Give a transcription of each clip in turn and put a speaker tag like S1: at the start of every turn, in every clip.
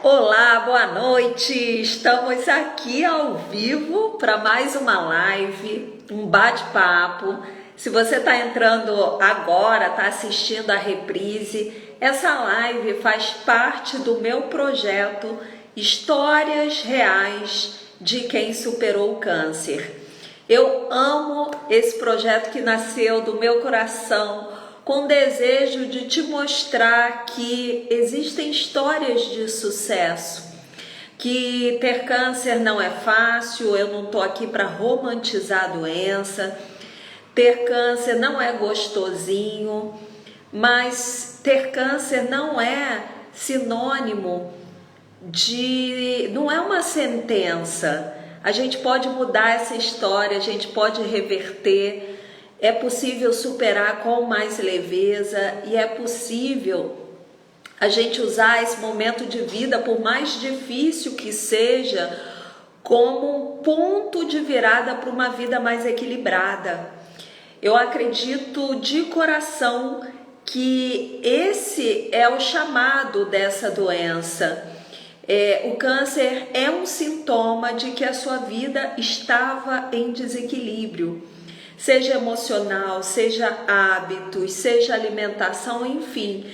S1: Olá, boa noite! Estamos aqui ao vivo para mais uma live, um bate-papo. Se você está entrando agora, está assistindo a reprise, essa live faz parte do meu projeto Histórias Reais de Quem Superou o Câncer. Eu amo esse projeto que nasceu do meu coração, com desejo de te mostrar que existem histórias de sucesso, que ter câncer não é fácil. Eu não estou aqui para romantizar a doença, ter câncer não é gostosinho, mas ter câncer não é sinônimo não é uma sentença. A gente pode mudar essa história, a gente pode reverter, é possível superar com mais leveza e é possível a gente usar esse momento de vida, por mais difícil que seja, como um ponto de virada para uma vida mais equilibrada. Eu acredito de coração que esse é o chamado dessa doença. O câncer é um sintoma de que a sua vida estava em desequilíbrio, seja emocional, seja hábitos, seja alimentação, enfim.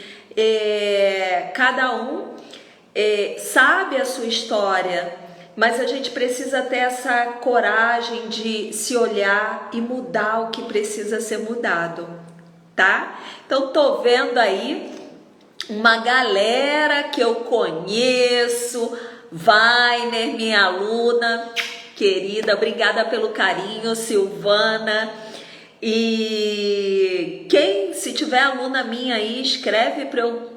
S1: Cada um sabe a sua história, mas a gente precisa ter essa coragem de se olhar e mudar o que precisa ser mudado, tá? Então tô vendo aí uma galera que eu conheço, Vainer, minha aluna querida, obrigada pelo carinho, Silvana. E se tiver aluna minha aí, escreve para eu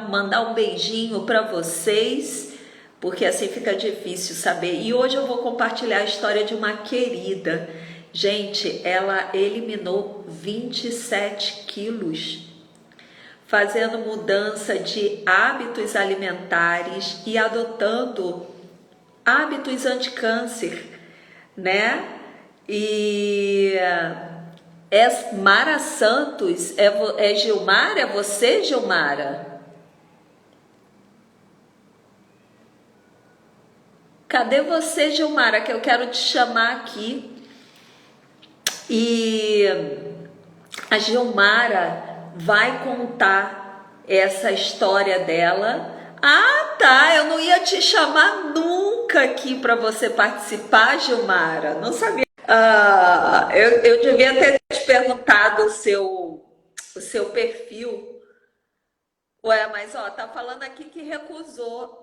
S1: mandar um beijinho para vocês, porque assim fica difícil saber. E hoje eu vou compartilhar a história de uma querida. Gente, ela eliminou 27 quilos, fazendo mudança de hábitos alimentares e adotando hábitos anti-câncer, né? E Mara Santos, é Gilmara? É você, Gilmara? Cadê você, Gilmara, que eu quero te chamar aqui? E a Gilmara vai contar essa história dela. Ah, tá, eu não ia te chamar nunca aqui para você participar, Gilmara. Não sabia. Eu devia ter te perguntado o seu perfil. Ué, mas ó, tá falando aqui que recusou.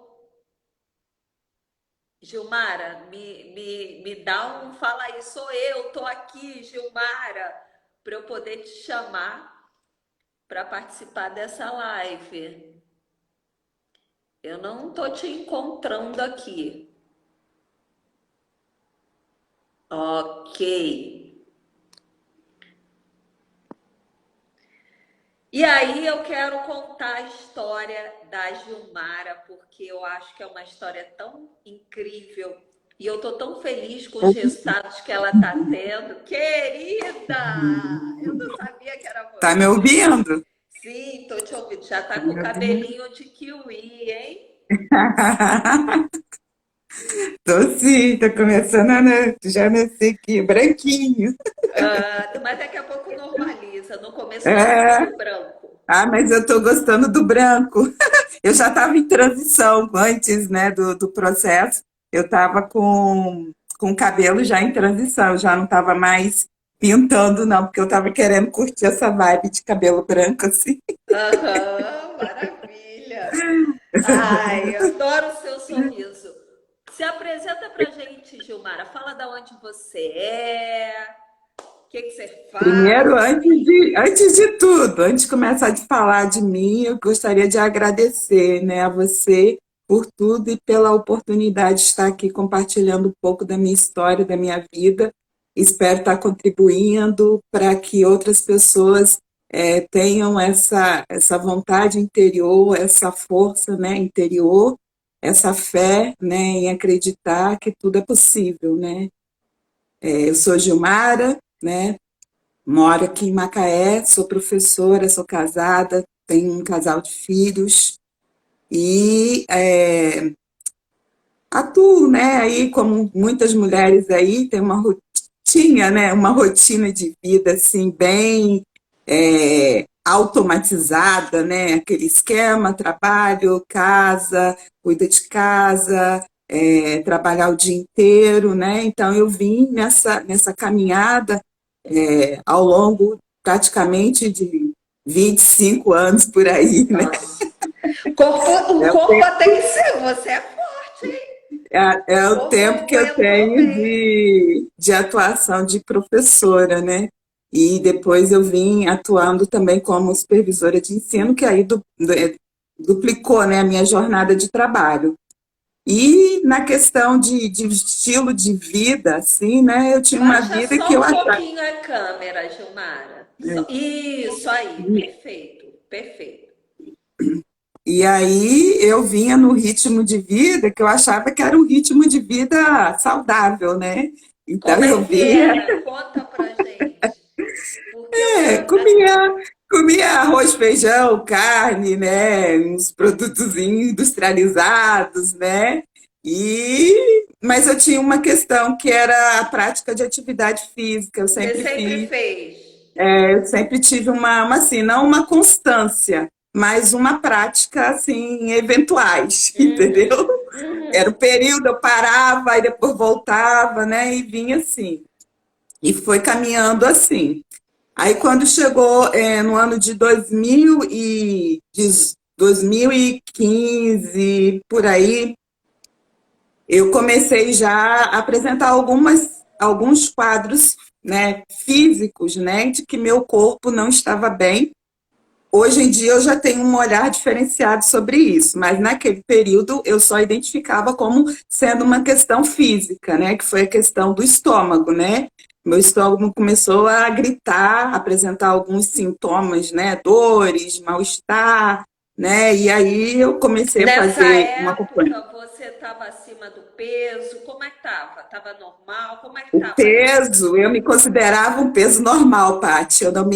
S1: Gilmara, me dá um. Fala aí, sou eu, tô aqui, Gilmara, para eu poder te chamar para participar dessa live. Eu não tô te encontrando aqui. Ok. E aí eu quero contar a história da Gilmara, porque eu acho que é uma história tão incrível e eu tô tão feliz com os resultados que ela tá tendo. Querida, eu não sabia que era
S2: Tá me
S1: você.
S2: ouvindo?
S1: Sim, tô te ouvindo. Já tá
S2: Tá
S1: com o
S2: me ouvindo?
S1: cabelinho de kiwi, hein?
S2: Tô sim, tô começando já nasci aqui, branquinho.
S1: Mas daqui a pouco normaliza. No começo tá
S2: É,
S1: muito branco.
S2: mas eu tô gostando do branco. Eu já estava em transição antes, né, do processo. Eu estava com o cabelo já em transição, já não estava mais pintando, não, porque eu estava querendo curtir essa vibe de cabelo branco, assim.
S1: Aham, maravilha. Ai, eu adoro o seu sorriso. Se apresenta pra gente, Gilmara. Fala da onde você é, o que que você faz,
S2: Primeiro,
S1: enfim.
S2: antes de tudo, antes de começar a falar de mim, eu gostaria de agradecer, né, a você por tudo e pela oportunidade de estar aqui compartilhando um pouco da minha história, da minha vida. Espero estar contribuindo para que outras pessoas tenham essa vontade interior, essa força, né, interior, essa fé, né, em acreditar que tudo é possível, né? Eu sou Gilmara, né? Moro aqui em Macaé, sou professora, sou casada, tenho um casal de filhos e atuo, né, aí como muitas mulheres aí, tem uma tinha, né, uma rotina de vida assim bem automatizada, né, aquele esquema, trabalho, casa, cuida de casa, trabalhar o dia inteiro, né, então eu vim nessa caminhada ao longo praticamente de 25 anos por aí, né,
S1: Nossa. O corpo até que ser, você é forte, hein?
S2: é
S1: O
S2: o
S1: corpo
S2: tempo que eu
S1: aguentou
S2: tenho
S1: bem.
S2: de atuação de professora, né? E depois eu vim atuando também como supervisora de ensino, que aí duplicou, né, a minha jornada de trabalho. E na questão de estilo de vida, assim, né, eu tinha uma
S1: Baixa
S2: vida que eu
S1: só um
S2: achava.
S1: pouquinho a câmera, Gilmara. Isso aí, perfeito, perfeito.
S2: E aí eu vinha no ritmo de vida que eu achava que era um ritmo de vida saudável, né? Então
S1: Como é
S2: eu
S1: que
S2: vinha.
S1: era? Conta pra gente. Porque eu
S2: Comia arroz, feijão, carne, né? Uns produtos industrializados, né? Mas eu tinha uma questão que era a prática de atividade física. Eu
S1: você
S2: sempre
S1: sempre
S2: fiz,
S1: fez.
S2: eu sempre tive assim, não uma constância, mas uma prática assim, eventuais, entendeu?
S1: Uhum,
S2: Era o
S1: uhum.
S2: período, eu parava e depois voltava, né? E vinha assim. E foi caminhando assim. Aí quando chegou no ano de 2015, por aí, eu comecei já a apresentar alguns quadros, né, físicos, né, de que meu corpo não estava bem. Hoje em dia eu já tenho um olhar diferenciado sobre isso, mas naquele período eu só identificava como sendo uma questão física, né? Que foi a questão do estômago, né? Meu estômago começou a gritar, apresentar alguns sintomas, né? Dores, mal-estar, né? E aí eu comecei a
S1: Nessa
S2: fazer uma acompanhamento.
S1: época você estava acima do peso? Como é que estava? Estava normal? Como é que
S2: O
S1: estava isso?
S2: peso, eu me considerava um peso normal, Paty. Eu não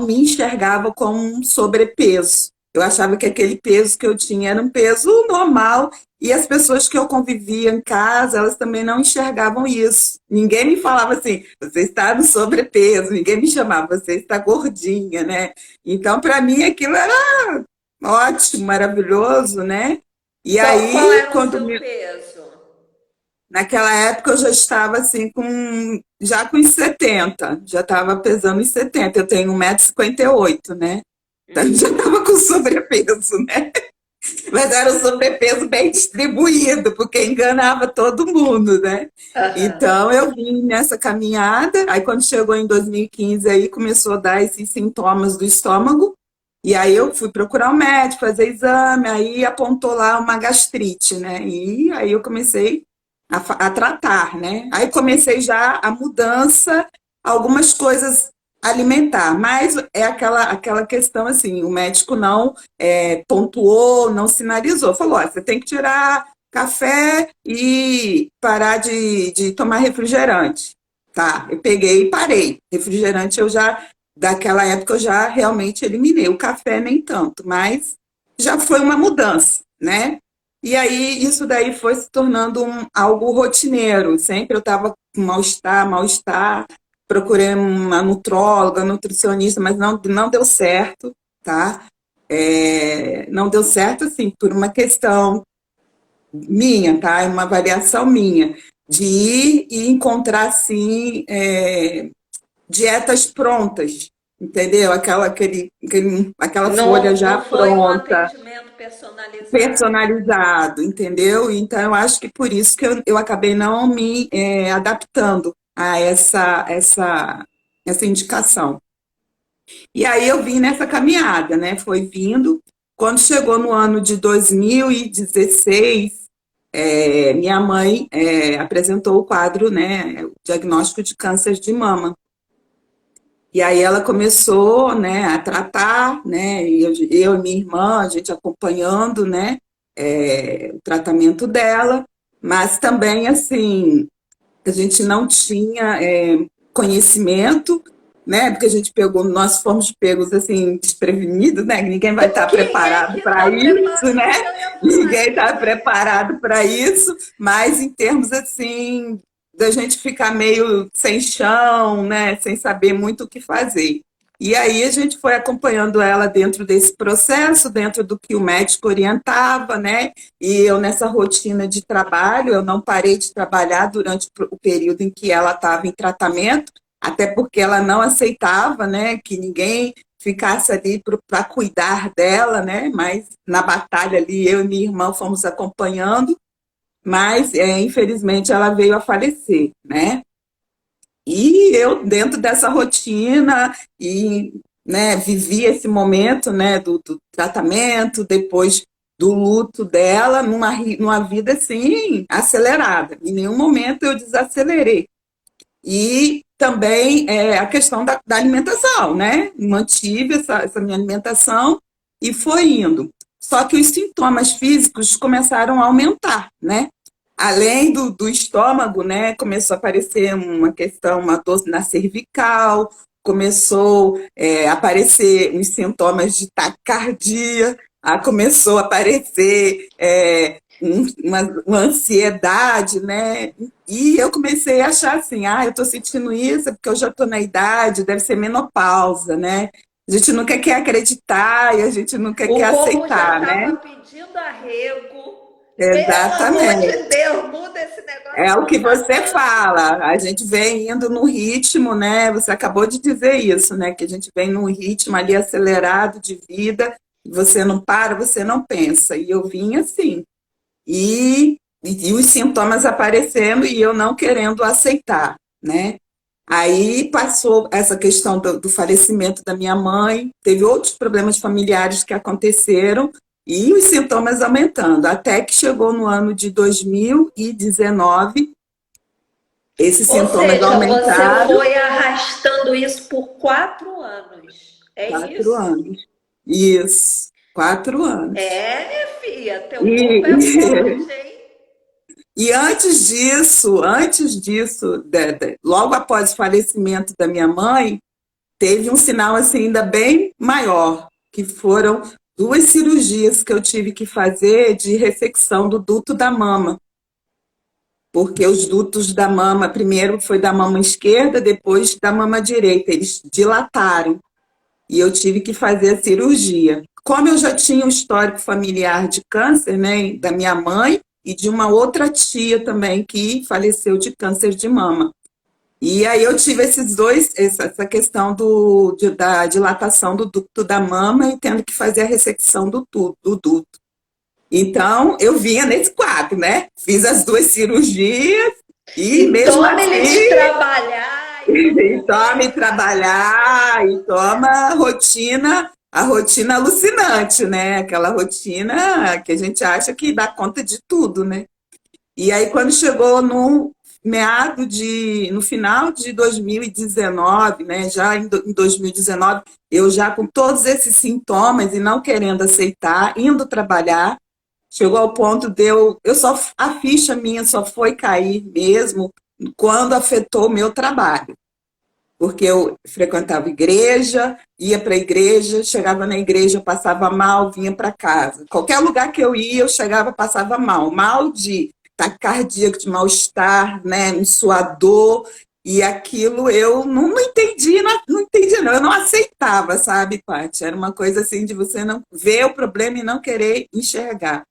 S2: me enxergava como um sobrepeso. Eu achava que aquele peso que eu tinha era um peso normal e as pessoas que eu convivia em casa, elas também não enxergavam isso. Ninguém me falava assim, você está no sobrepeso, ninguém me chamava, você está gordinha, né? Então, para mim, aquilo era ótimo, maravilhoso, né? E
S1: Qual
S2: aí,
S1: era o seu peso?
S2: naquela época eu já estava assim já com os 70, já estava pesando os 70. Eu tenho 1,58 m, né? Então eu já estava com sobrepeso, né? Mas era um sobrepeso bem distribuído, porque enganava todo mundo, né?
S1: Aham.
S2: Então eu vim nessa caminhada, aí quando chegou em 2015 aí começou a dar esses sintomas do estômago, e aí eu fui procurar um médico, fazer exame, aí apontou lá uma gastrite, né? E aí eu comecei a tratar, né? Aí comecei já a mudança, algumas coisas alimentar, mas é aquela questão assim, o médico não pontuou, não sinalizou, falou, ó, você tem que tirar café e parar de tomar refrigerante. Tá, eu peguei e parei. Refrigerante daquela época eu já realmente eliminei. O café nem tanto, mas já foi uma mudança, né? E aí isso daí foi se tornando algo rotineiro. Sempre eu estava com mal-estar, mal-estar. Procurei uma nutróloga, nutricionista, mas não deu certo, tá? Não deu certo, assim, por uma questão minha, tá? É uma avaliação minha, de ir e encontrar, assim, dietas prontas, entendeu? Aquela folha
S1: Não,
S2: já
S1: não foi um
S2: pronta,
S1: atendimento personalizado.
S2: personalizado, entendeu? Então, eu acho que por isso que eu acabei não me adaptando a essa indicação. E aí eu vim nessa caminhada, né? Foi vindo. Quando chegou no ano de 2016, minha mãe apresentou o quadro, né? O diagnóstico de câncer de mama. E aí ela começou, né, a tratar, né? E eu e minha irmã, a gente acompanhando, né? O tratamento dela, mas também assim a gente não tinha conhecimento né? Porque a gente pegou, nós fomos pegos assim, desprevenidos, né? Ninguém vai estar
S1: Quem é
S2: preparado
S1: que
S2: para
S1: está
S2: isso,
S1: preparado?
S2: né?
S1: Isso que eu ia falar.
S2: Ninguém está
S1: Quem é?
S2: preparado para isso, mas em termos assim, da gente ficar meio sem chão, né? Sem saber muito o que fazer. E aí a gente foi acompanhando ela dentro desse processo, dentro do que o médico orientava, né? E eu nessa rotina de trabalho, eu não parei de trabalhar durante o período em que ela estava em tratamento, até porque ela não aceitava, né, que ninguém ficasse ali para cuidar dela, né? Mas na batalha ali eu e minha irmã fomos acompanhando, mas infelizmente ela veio a falecer, né? E eu, dentro dessa rotina, e, né, vivi esse momento, né, do tratamento, depois do luto dela, numa vida assim, acelerada. Em nenhum momento eu desacelerei. E também a questão da alimentação, né? Mantive essa minha alimentação e foi indo. Só que os sintomas físicos começaram a aumentar, né? Além do estômago, né? Começou a aparecer uma questão, uma dor na cervical, começou a aparecer os sintomas de taquicardia, começou a aparecer uma ansiedade, né? E eu comecei a achar assim, eu estou sentindo isso porque eu já estou na idade, deve ser menopausa, né? A gente nunca quer acreditar e a gente nunca
S1: O
S2: quer
S1: corpo já
S2: aceitar, né?
S1: estava pedindo arrego. Pelo amor de
S2: Exatamente.
S1: Deus, muda esse negócio
S2: É
S1: que
S2: o
S1: não
S2: que
S1: tá
S2: você
S1: dando.
S2: fala. A gente vem indo no ritmo, né? Você acabou de dizer isso, né? Que a gente vem num ritmo ali acelerado de vida. Você não para, você não pensa. E eu vim assim. E os sintomas aparecendo e eu não querendo aceitar, né? Aí passou essa questão do falecimento da minha mãe, teve outros problemas familiares que aconteceram e os sintomas aumentando, até que chegou no ano de 2019, esses
S1: Ou
S2: sintomas
S1: seja, você
S2: aumentaram,
S1: foi arrastando isso por 4 anos. É
S2: 4
S1: isso?
S2: anos. Isso, 4 anos.
S1: É, minha filha, teu corpo é
S2: E,
S1: forte, hein?
S2: E antes disso, logo após o falecimento da minha mãe, teve um sinal assim ainda bem maior, que foram 2 cirurgias que eu tive que fazer de ressecção do duto da mama, porque os dutos da mama, primeiro foi da mama esquerda, depois da mama direita, eles dilataram e eu tive que fazer a cirurgia. Como eu já tinha um histórico familiar de câncer, né, da minha mãe e de uma outra tia também que faleceu de câncer de mama. E aí eu tive esses dois, essa questão da dilatação do ducto da mama e tendo que fazer a ressecção do duto. Então, eu vinha nesse quadro, né? Fiz as 2 cirurgias e
S1: E
S2: mesmo
S1: toma ele de
S2: assim
S1: trabalhar, e vamos
S2: e
S1: comer
S2: tome
S1: e tal.
S2: trabalhar, e toma a rotina alucinante, né? Aquela rotina que a gente acha que dá conta de tudo, né? E aí, quando chegou no final de 2019, né? Já em 2019, eu já com todos esses sintomas e não querendo aceitar, indo trabalhar, chegou ao ponto a ficha minha só foi cair mesmo quando afetou o meu trabalho porque eu frequentava igreja, ia para a igreja, chegava na igreja, eu passava mal, vinha para casa. Qualquer lugar que eu ia, eu chegava, passava mal. Mal de taquicardia, de mal-estar, né, um suador, e aquilo eu não entendi, não entendi, não, eu não aceitava, sabe, Paty? Era uma coisa assim de você não ver o problema e não querer enxergar.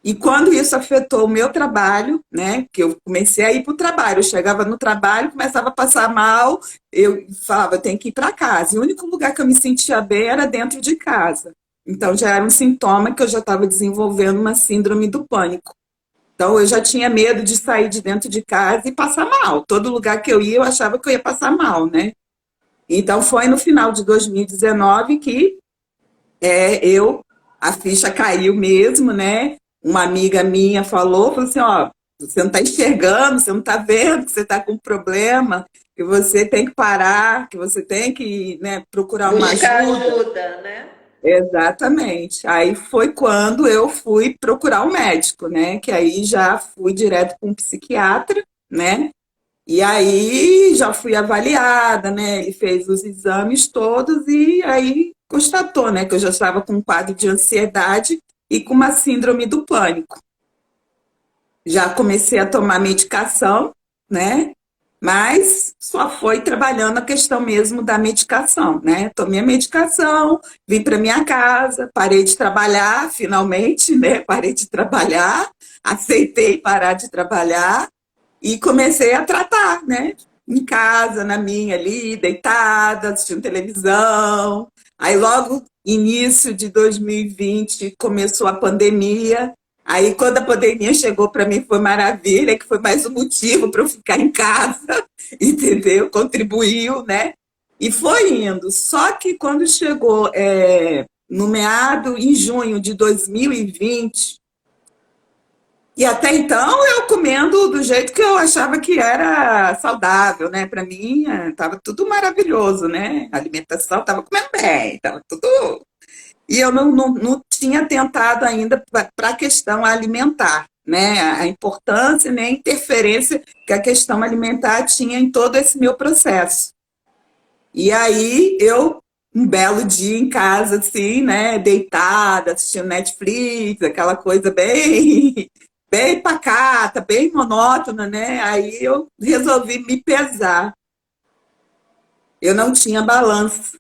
S2: E quando isso afetou o meu trabalho, né, que eu comecei a ir para o trabalho, eu chegava no trabalho, começava a passar mal, eu falava, eu tenho que ir para casa. E o único lugar que eu me sentia bem era dentro de casa. Então já era um sintoma que eu já estava desenvolvendo uma síndrome do pânico. Então eu já tinha medo de sair de dentro de casa e passar mal. Todo lugar que eu ia, eu achava que eu ia passar mal, né? Então foi no final de 2019 que eu a ficha caiu mesmo, né? Uma amiga minha falou assim, ó, você não está enxergando, você não está vendo que você está com problema, que você tem que parar, que você tem que, né, procurar uma
S1: Buscar
S2: ajuda.
S1: ajuda, né?
S2: Exatamente. Aí foi quando eu fui procurar um médico, né? Que aí já fui direto para um psiquiatra, né? E aí já fui avaliada, né? Ele fez os exames todos e aí constatou, né, que eu já estava com um quadro de ansiedade e com uma síndrome do pânico. Já comecei a tomar medicação, né? Mas só foi trabalhando a questão mesmo da medicação, né? Tomei a medicação, vim para minha casa, parei de trabalhar, finalmente, né? Parei de trabalhar, aceitei parar de trabalhar e comecei a tratar, né? Em casa, na minha ali, deitada, assistindo televisão. Aí logo, início de 2020, começou a pandemia. Aí quando a pandemia chegou para mim foi maravilha, que foi mais um motivo para eu ficar em casa, entendeu? Contribuiu, né? E foi indo. Só que quando chegou no meado, em junho de 2020, e até então eu comendo do jeito que eu achava que era saudável, né? Para mim, estava tudo maravilhoso, né? A alimentação estava comendo bem, estava tudo. E eu não tinha tentado ainda para a questão alimentar, né? A importância, né? A interferência que a questão alimentar tinha em todo esse meu processo. E aí eu, um belo dia em casa, assim, né, deitada, assistindo Netflix, aquela coisa bem, bem pacata, bem monótona, né? Aí eu resolvi me pesar. Eu não tinha balanço.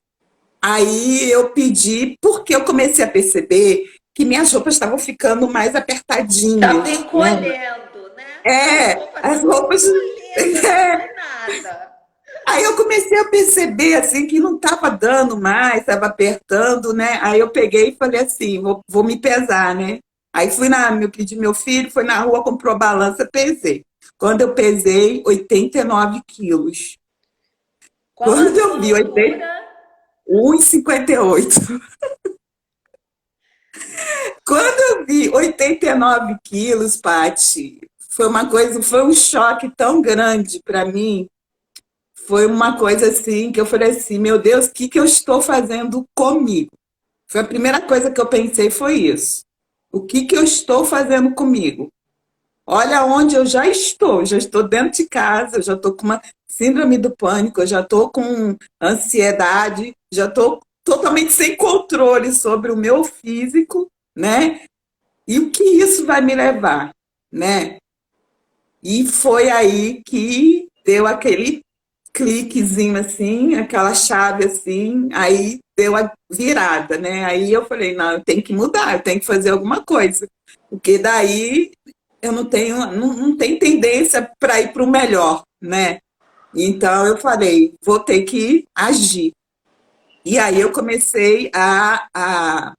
S2: Aí eu pedi, porque eu comecei a perceber que minhas roupas estavam ficando mais
S1: Tava
S2: apertadinhas, né?
S1: encolhendo, né? As roupas
S2: As
S1: estavam
S2: roupas.
S1: encolhendo, não sai nada.
S2: Aí eu comecei a perceber assim que não estava dando mais, estava apertando, né? Aí eu peguei e falei assim, vou me pesar, né? Aí fui eu pedi meu filho, foi na rua, comprou a balança, pesei. Quando eu pesei, 89 quilos.
S1: Qual a
S2: Quando
S1: sua
S2: eu vi
S1: altura?
S2: 1,58. Quando eu vi 89 quilos, Paty, foi uma coisa, foi um choque tão grande para mim. Foi uma coisa assim que eu falei assim, meu Deus, o que que eu estou fazendo comigo? Foi a primeira coisa que eu pensei foi isso. O que que eu estou fazendo comigo? Olha onde eu já estou dentro de casa, eu já estou com uma síndrome do pânico, eu já estou com ansiedade, já estou totalmente sem controle sobre o meu físico, né? E o que isso vai me levar, né? E foi aí que deu aquele cliquezinho assim, aquela chave assim, aí deu a virada, né? Aí eu falei, não, eu tenho que mudar, eu tenho que fazer alguma coisa, porque daí eu não tenho tendência para ir para o melhor, né? Então eu falei, vou ter que agir. E aí eu comecei a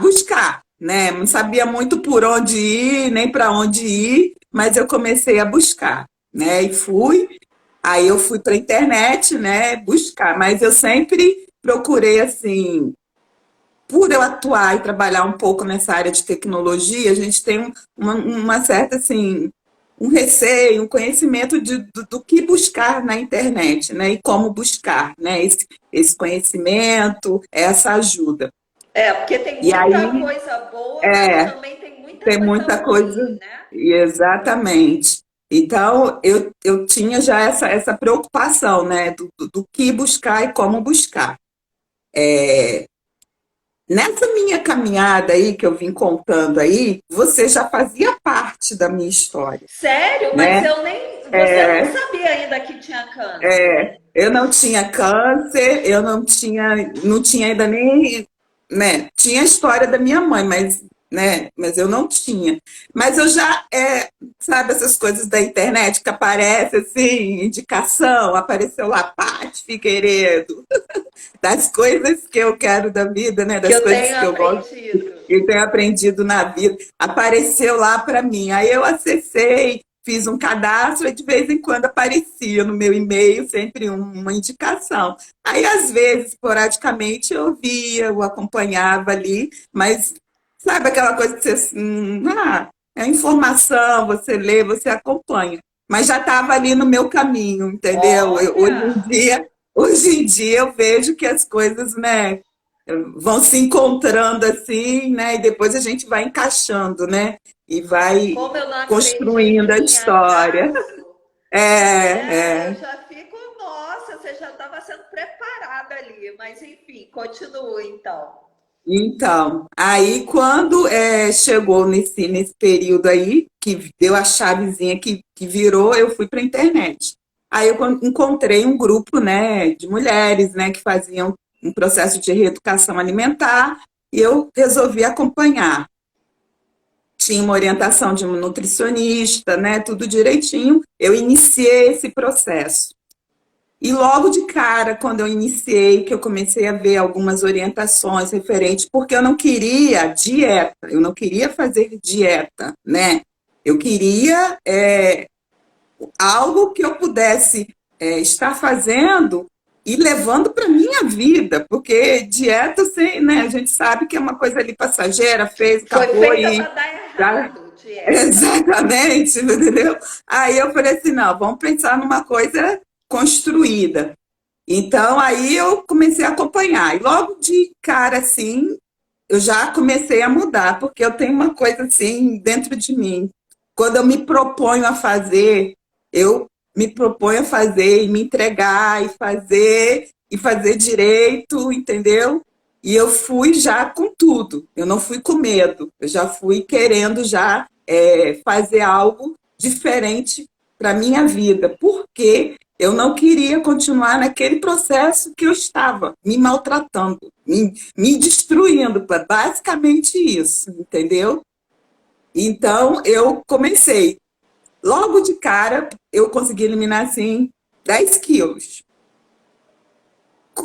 S2: buscar, né? Não sabia muito por onde ir, nem para onde ir, mas eu comecei a buscar, né? E fui. Aí eu fui para a internet, né, buscar, mas eu sempre procurei assim, por eu atuar e trabalhar um pouco nessa área de tecnologia, a gente tem uma certa assim, um receio, um conhecimento do que buscar na internet, né, e como buscar, né, esse conhecimento, essa ajuda.
S1: É, porque tem
S2: E
S1: muita
S2: aí
S1: coisa boa, mas
S2: é,
S1: também tem muita
S2: tem
S1: coisa
S2: muita
S1: ruim,
S2: coisa,
S1: né?
S2: exatamente. Então, eu tinha já essa preocupação, né, do que buscar e como buscar. Nessa minha caminhada aí, que eu vim contando aí, você já fazia parte da minha história,
S1: Sério? Mas
S2: né?
S1: eu nem. Você não sabia ainda que tinha câncer.
S2: Eu não tinha câncer, eu não tinha ainda nem, né? Tinha a história da minha mãe, mas, né? Mas eu não tinha. Mas eu já, sabe essas coisas da internet que aparece assim, indicação, apareceu lá, Paty Figueiredo, das coisas que eu quero da vida, né?
S1: Que
S2: Das
S1: eu
S2: coisas
S1: tenho
S2: que eu gosto
S1: aprendido.
S2: e tenho aprendido na vida. Apareceu lá para mim. Aí eu acessei, fiz um cadastro e de vez em quando aparecia no meu e-mail sempre uma indicação. Aí, às vezes, esporadicamente, eu via, eu acompanhava ali, mas sabe aquela coisa que você, é informação, você lê, você acompanha. Mas já estava ali no meu caminho, entendeu?
S1: Olha,
S2: Hoje em dia eu vejo que as coisas, né, vão se encontrando assim, né? E depois a gente vai encaixando, né? E vai
S1: como eu não
S2: construindo a
S1: acredito em
S2: história.
S1: acaso, É, eu
S2: É.
S1: já fico, nossa, você já estava sendo preparada ali, mas enfim, continua então.
S2: Então, aí quando chegou nesse período aí, que deu a chavezinha que virou, eu fui para a internet. Aí eu encontrei um grupo, né, de mulheres, né, que faziam um processo de reeducação alimentar e eu resolvi acompanhar. Tinha uma orientação de um nutricionista, né, tudo direitinho. Eu iniciei esse processo. E logo de cara, quando eu iniciei, que eu comecei a ver algumas orientações referentes, porque eu não queria dieta, eu não queria fazer dieta, né? Eu queria algo que eu pudesse estar fazendo e levando para minha vida, porque dieta, assim, né, a gente sabe que é uma coisa ali passageira, fez,
S1: Foi
S2: acabou
S1: feita
S2: e
S1: para dar
S2: já.
S1: errado, dieta.
S2: Exatamente, entendeu? Aí eu falei assim, não, vamos pensar numa coisa construída. Então, aí eu comecei a acompanhar. E logo de cara, assim, eu já comecei a mudar, porque eu tenho uma coisa assim dentro de mim. Quando eu me proponho a fazer, eu me proponho a fazer e me entregar e fazer direito, entendeu? E eu fui já com tudo. Eu não fui com medo. Eu já fui querendo já fazer algo diferente para minha vida. Porque eu não queria continuar naquele processo que eu estava me maltratando, me destruindo, basicamente isso, entendeu? Então eu comecei. Logo de cara, eu consegui eliminar assim 10 quilos.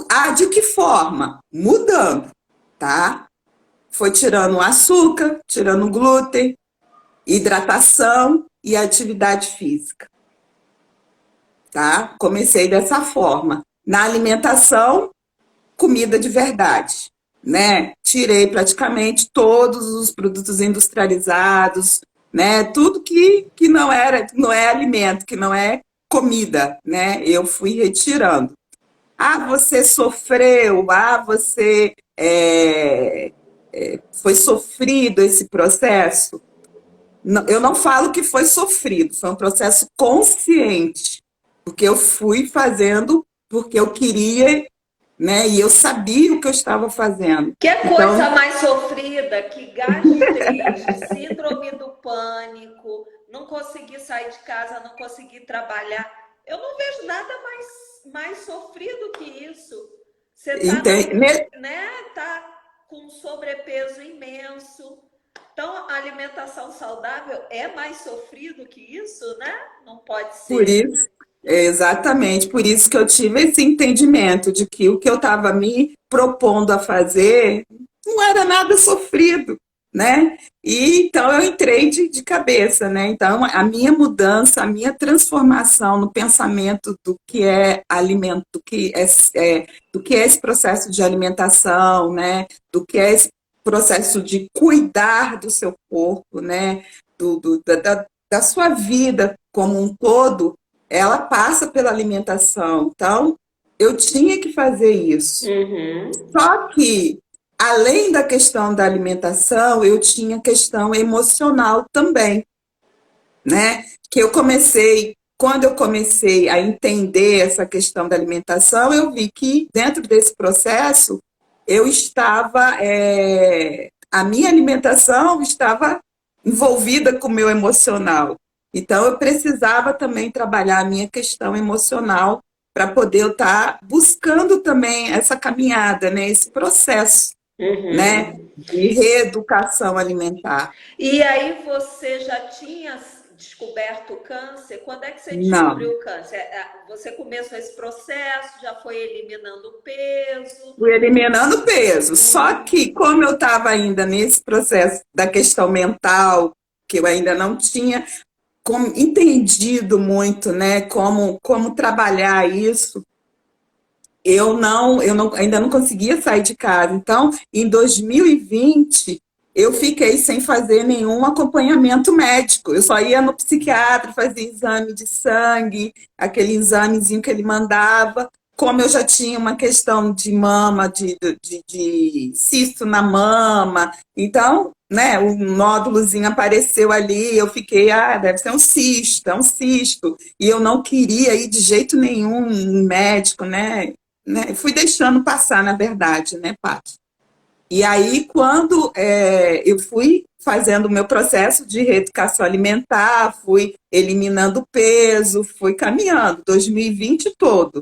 S2: Ah, de que forma? Mudando, tá? Foi tirando o açúcar, tirando o glúten, hidratação e atividade física, tá? Comecei dessa forma. Na alimentação, comida de verdade, né? Tirei praticamente todos os produtos industrializados, né? Tudo que não é alimento, que não é comida, né? Eu fui retirando. Ah, você sofreu, você foi sofrido esse processo. Eu não falo que foi sofrido, foi um processo consciente, porque eu fui fazendo porque eu queria, né? E eu sabia o que eu estava fazendo.
S1: Que
S2: Então,
S1: coisa mais sofrida, que gastrite, síndrome do pânico, não conseguir sair de casa, não conseguir trabalhar. Eu não vejo nada mais sofrido que isso. Você tá
S2: entende?
S1: né, tá com um sobrepeso imenso. Então, a alimentação saudável é mais sofrido que isso, né? Não pode
S2: Por
S1: ser.
S2: isso, exatamente, por isso que eu tive esse entendimento de que o que eu estava me propondo a fazer não era nada sofrido, né? E então eu entrei de cabeça, né? Então a minha mudança, a minha transformação no pensamento do que é alimento, do que é esse processo de alimentação, né? Do que é esse processo de cuidar do seu corpo, né? Da sua vida como um todo, ela passa pela alimentação. Então, eu tinha que fazer isso.
S1: Uhum.
S2: Só que, além da questão da alimentação, eu tinha questão emocional também, né? Que eu comecei, quando eu comecei a entender essa questão da alimentação, eu vi que dentro desse processo eu estava, a minha alimentação estava envolvida com o meu emocional. Então eu precisava também trabalhar a minha questão emocional para poder eu estar buscando também essa caminhada, né? Esse processo, né?
S1: Uhum.
S2: De reeducação alimentar.
S1: E aí você já tinha descoberto o câncer? Quando é que você
S2: Não.
S1: descobriu o câncer? Você começou esse processo, já foi eliminando o peso?
S2: Fui eliminando peso. Só
S1: Uhum.
S2: que, como eu estava ainda nesse processo da questão mental, que eu ainda não tinha entendido muito, né, como trabalhar isso, ainda não conseguia sair de casa. Então, em 2020, eu fiquei sem fazer nenhum acompanhamento médico. Eu só ia no psiquiatra, fazia exame de sangue, aquele examezinho que ele mandava. Como eu já tinha uma questão de mama, de cisto na mama, então, né, o nódulozinho apareceu ali, eu fiquei, deve ser um cisto, é um cisto. E eu não queria ir de jeito nenhum em médico, né? Fui deixando passar, na verdade, né, Paty? E aí, quando eu fui fazendo o meu processo de reeducação alimentar, fui eliminando peso, fui caminhando, 2020 todo.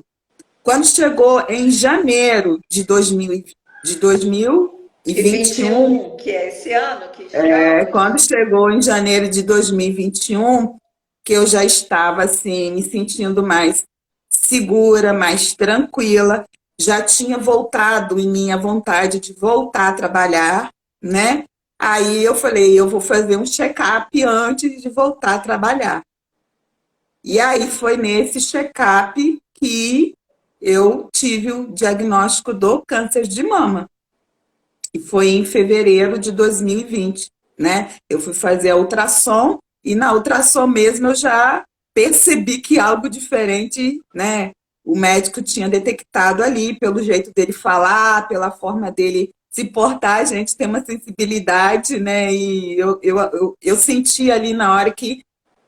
S2: Quando chegou em janeiro de
S1: E vinte e
S2: 2021,
S1: um, que é esse ano que estamos.
S2: quando chegou em janeiro de 2021, que eu já estava assim, me sentindo mais segura, mais tranquila, já tinha voltado em minha vontade de voltar a trabalhar, né? Aí eu falei, eu vou fazer um check-up antes de voltar a trabalhar. E aí foi nesse check-up que eu tive o diagnóstico do câncer de mama. E foi em fevereiro de 2020, né? Eu fui fazer a ultrassom e na ultrassom mesmo eu já percebi que algo diferente, né? O médico tinha detectado ali pelo jeito dele falar, pela forma dele se portar, a gente tem uma sensibilidade, né? E eu senti ali na hora que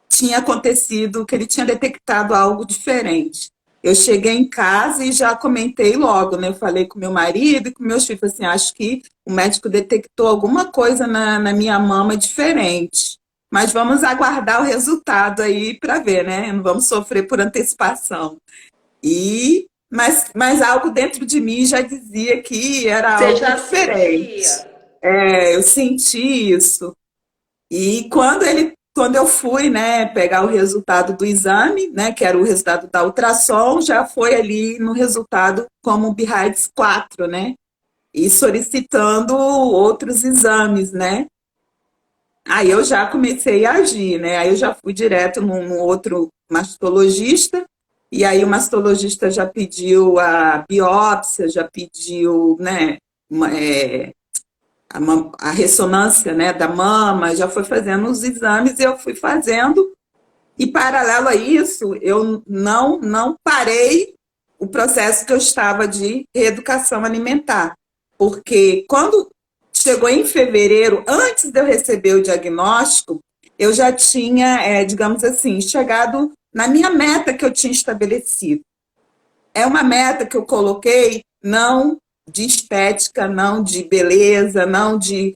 S2: tinha acontecido, que ele tinha detectado algo diferente. Eu cheguei em casa e já comentei logo, né? Eu falei com meu marido e com meus filhos, assim, acho que o médico detectou alguma coisa na minha mama diferente. Mas vamos aguardar o resultado aí para ver, né? Não vamos sofrer por antecipação. Mas algo dentro de mim já dizia que era
S1: Você
S2: algo
S1: já
S2: diferente.
S1: sentia?
S2: Eu senti isso. E quando eu fui, né, pegar o resultado do exame, né, que era o resultado da ultrassom, já foi ali no resultado como BIRADS 4, né? E solicitando outros exames, né? Aí eu já comecei a agir, né? Aí eu já fui direto num outro mastologista, e aí o mastologista já pediu a biópsia, já pediu, né, a ressonância, né, da mama, já foi fazendo os exames e eu fui fazendo. E paralelo a isso, eu não parei o processo que eu estava de reeducação alimentar. Porque quando chegou em fevereiro, antes de eu receber o diagnóstico, eu já tinha, digamos assim, chegado na minha meta que eu tinha estabelecido. É uma meta que eu coloquei não de estética, não de beleza, não de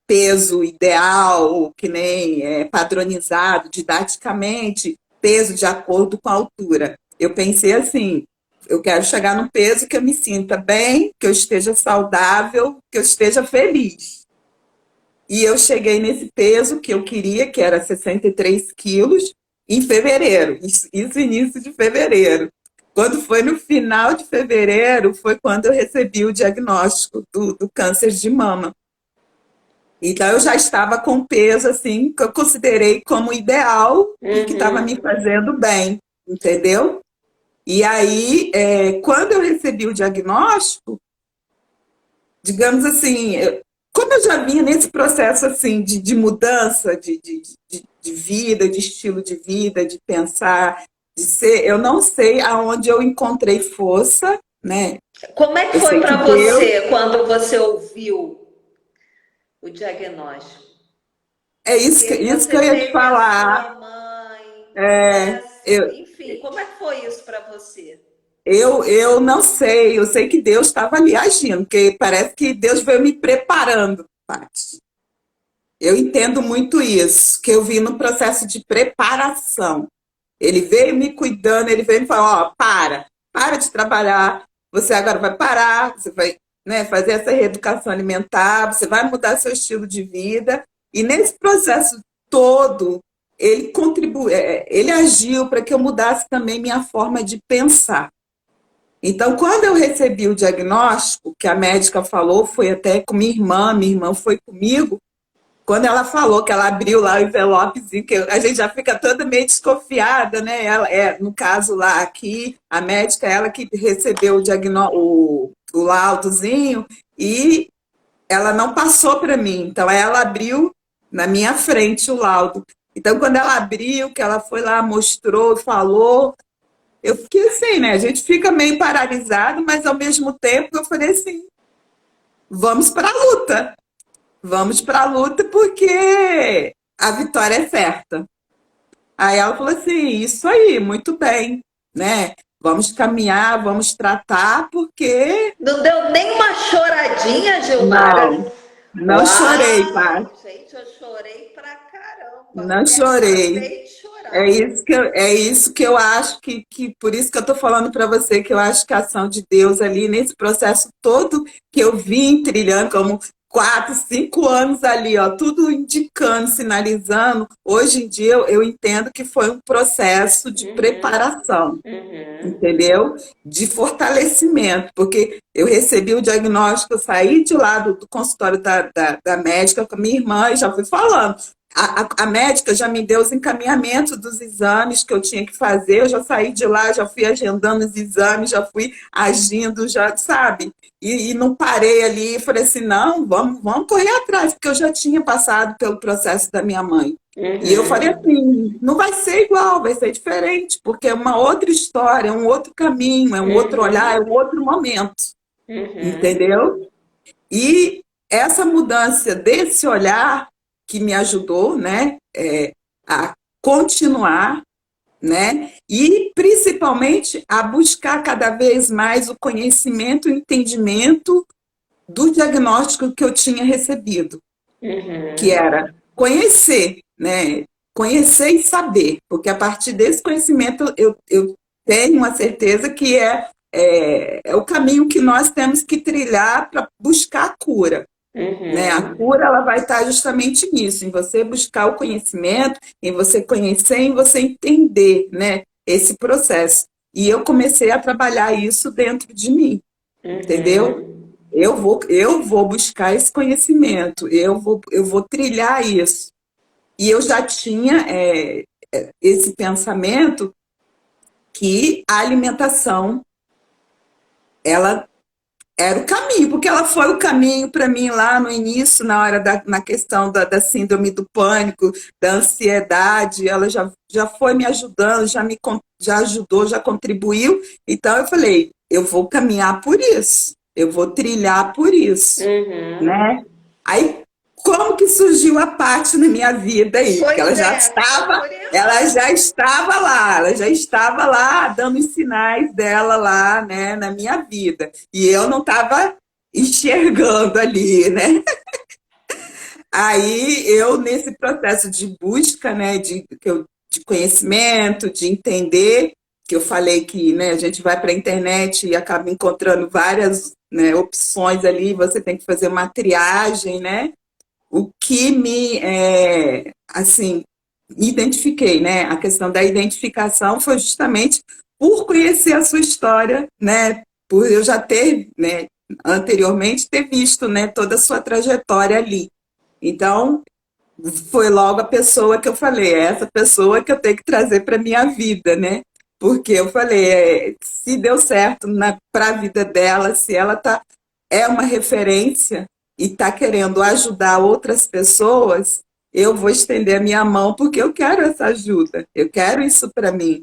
S2: peso ideal, que nem padronizado didaticamente, peso de acordo com a altura. Eu pensei assim, eu quero chegar num peso que eu me sinta bem, que eu esteja saudável, que eu esteja feliz. E eu cheguei nesse peso que eu queria, que era 63 quilos, em fevereiro, isso início de fevereiro. Quando foi no final de fevereiro, foi quando eu recebi o diagnóstico do câncer de mama. Então eu já estava com peso assim que eu considerei como ideal e que estava me
S1: Uhum.
S2: fazendo bem, entendeu? E aí, quando eu recebi o diagnóstico, digamos assim, como eu já vinha nesse processo assim de mudança de vida, de estilo de vida, de pensar, de ser, eu não sei aonde eu encontrei força, né?
S1: Como é que
S2: Eu
S1: foi
S2: sei que
S1: para
S2: Deus
S1: você quando você ouviu o diagnóstico? Porque
S2: isso que
S1: você
S2: eu ia te
S1: teve a
S2: falar.
S1: sua mãe, né?
S2: Eu,
S1: Enfim, como é que foi isso para você?
S2: eu não sei, eu sei que Deus estava ali agindo, porque parece que Deus veio me preparando, Paty. Eu entendo muito isso, que eu vi no processo de preparação. Ele veio me cuidando, ele veio me falar, ó, para de trabalhar, você agora vai parar, você vai, né, fazer essa reeducação alimentar, você vai mudar seu estilo de vida. E nesse processo todo, ele contribuiu, ele agiu para que eu mudasse também minha forma de pensar. Então, quando eu recebi o diagnóstico, que a médica falou, foi até com minha irmã foi comigo, quando ela falou que ela abriu lá o envelopezinho, que a gente já fica toda meio desconfiada, né? Ela, no caso lá aqui, a médica, ela que recebeu o laudozinho e ela não passou para mim. Então, ela abriu na minha frente o laudo. Então, quando ela abriu, que ela foi lá, mostrou, falou, eu fiquei assim, né? A gente fica meio paralisado, mas ao mesmo tempo eu falei assim, vamos para a luta. vamos para a luta porque a vitória é certa. Aí ela falou assim, isso aí, muito bem, né? Vamos caminhar, vamos tratar, porque
S1: Não deu nem uma choradinha, Gilmara?
S2: não, não chorei, pai,
S1: Uau, gente, eu chorei pra caramba.
S2: não
S1: Me
S2: chorei.
S1: acabei de chorar.
S2: É isso que eu acho que por isso que eu estou falando para você que eu acho que a ação de Deus ali nesse processo todo que eu vim trilhando como 4, 5 anos ali, ó, tudo indicando, sinalizando. Hoje em dia eu entendo que foi um processo de
S1: Uhum,
S2: preparação,
S1: uhum,
S2: entendeu? De fortalecimento, porque eu recebi o diagnóstico, eu saí de lá do consultório da médica com a minha irmã e já fui falando. A médica já me deu os encaminhamentos dos exames que eu tinha que fazer, eu já saí de lá, já fui agendando os exames, já fui agindo, já, sabe? E não parei ali, falei assim, não, vamos correr atrás, porque eu já tinha passado pelo processo da minha mãe. E eu falei
S1: uhum,
S2: assim, não vai ser igual, vai ser diferente, porque é uma outra história, é um outro caminho, é um outro olhar, é
S1: uhum,
S2: um outro momento,
S1: uhum,
S2: entendeu? E essa mudança desse olhar que me ajudou, né, a continuar, né, e principalmente a buscar cada vez mais o conhecimento e o entendimento do diagnóstico que eu tinha recebido, que
S1: uhum.
S2: era conhecer, né? Conhecer e saber, porque a partir desse conhecimento eu tenho uma certeza que é o caminho que nós temos que trilhar para buscar a cura. Né? A
S1: Uhum,
S2: cura ela vai estar justamente nisso, em você buscar o conhecimento, em você conhecer, em você entender, né, esse processo. E eu comecei a trabalhar isso dentro de mim, entendeu?
S1: uhum.
S2: Eu vou buscar esse conhecimento, eu vou trilhar isso. E eu já tinha esse pensamento que a alimentação, ela era o caminho, porque ela foi o caminho para mim lá no início, na questão da síndrome do pânico, da ansiedade, ela já foi me ajudando, já ajudou, já contribuiu. Então eu falei, eu vou caminhar por isso, eu vou trilhar por isso,
S1: Uhum.
S2: né? Aí, como que surgiu a parte na minha vida aí? Porque
S1: Pois é, tô curiosa.
S2: ela já estava lá dando os sinais dela lá, né, na minha vida. E eu não estava enxergando ali, né? Aí eu, nesse processo de busca, né, de conhecimento, de entender, que eu falei que, né, a gente vai para a internet e acaba encontrando várias, né, opções ali, você tem que fazer uma triagem, né? O que assim, identifiquei, né? A questão da identificação foi justamente por conhecer a sua história, né? Por eu já ter, né, anteriormente ter visto, né, toda a sua trajetória ali. Então, foi logo a pessoa que eu falei, é essa pessoa que eu tenho que trazer para minha vida, né? Porque eu falei, se deu certo para a vida dela, se ela é uma referência e está querendo ajudar outras pessoas, eu vou estender a minha mão porque eu quero essa ajuda, eu quero isso para mim,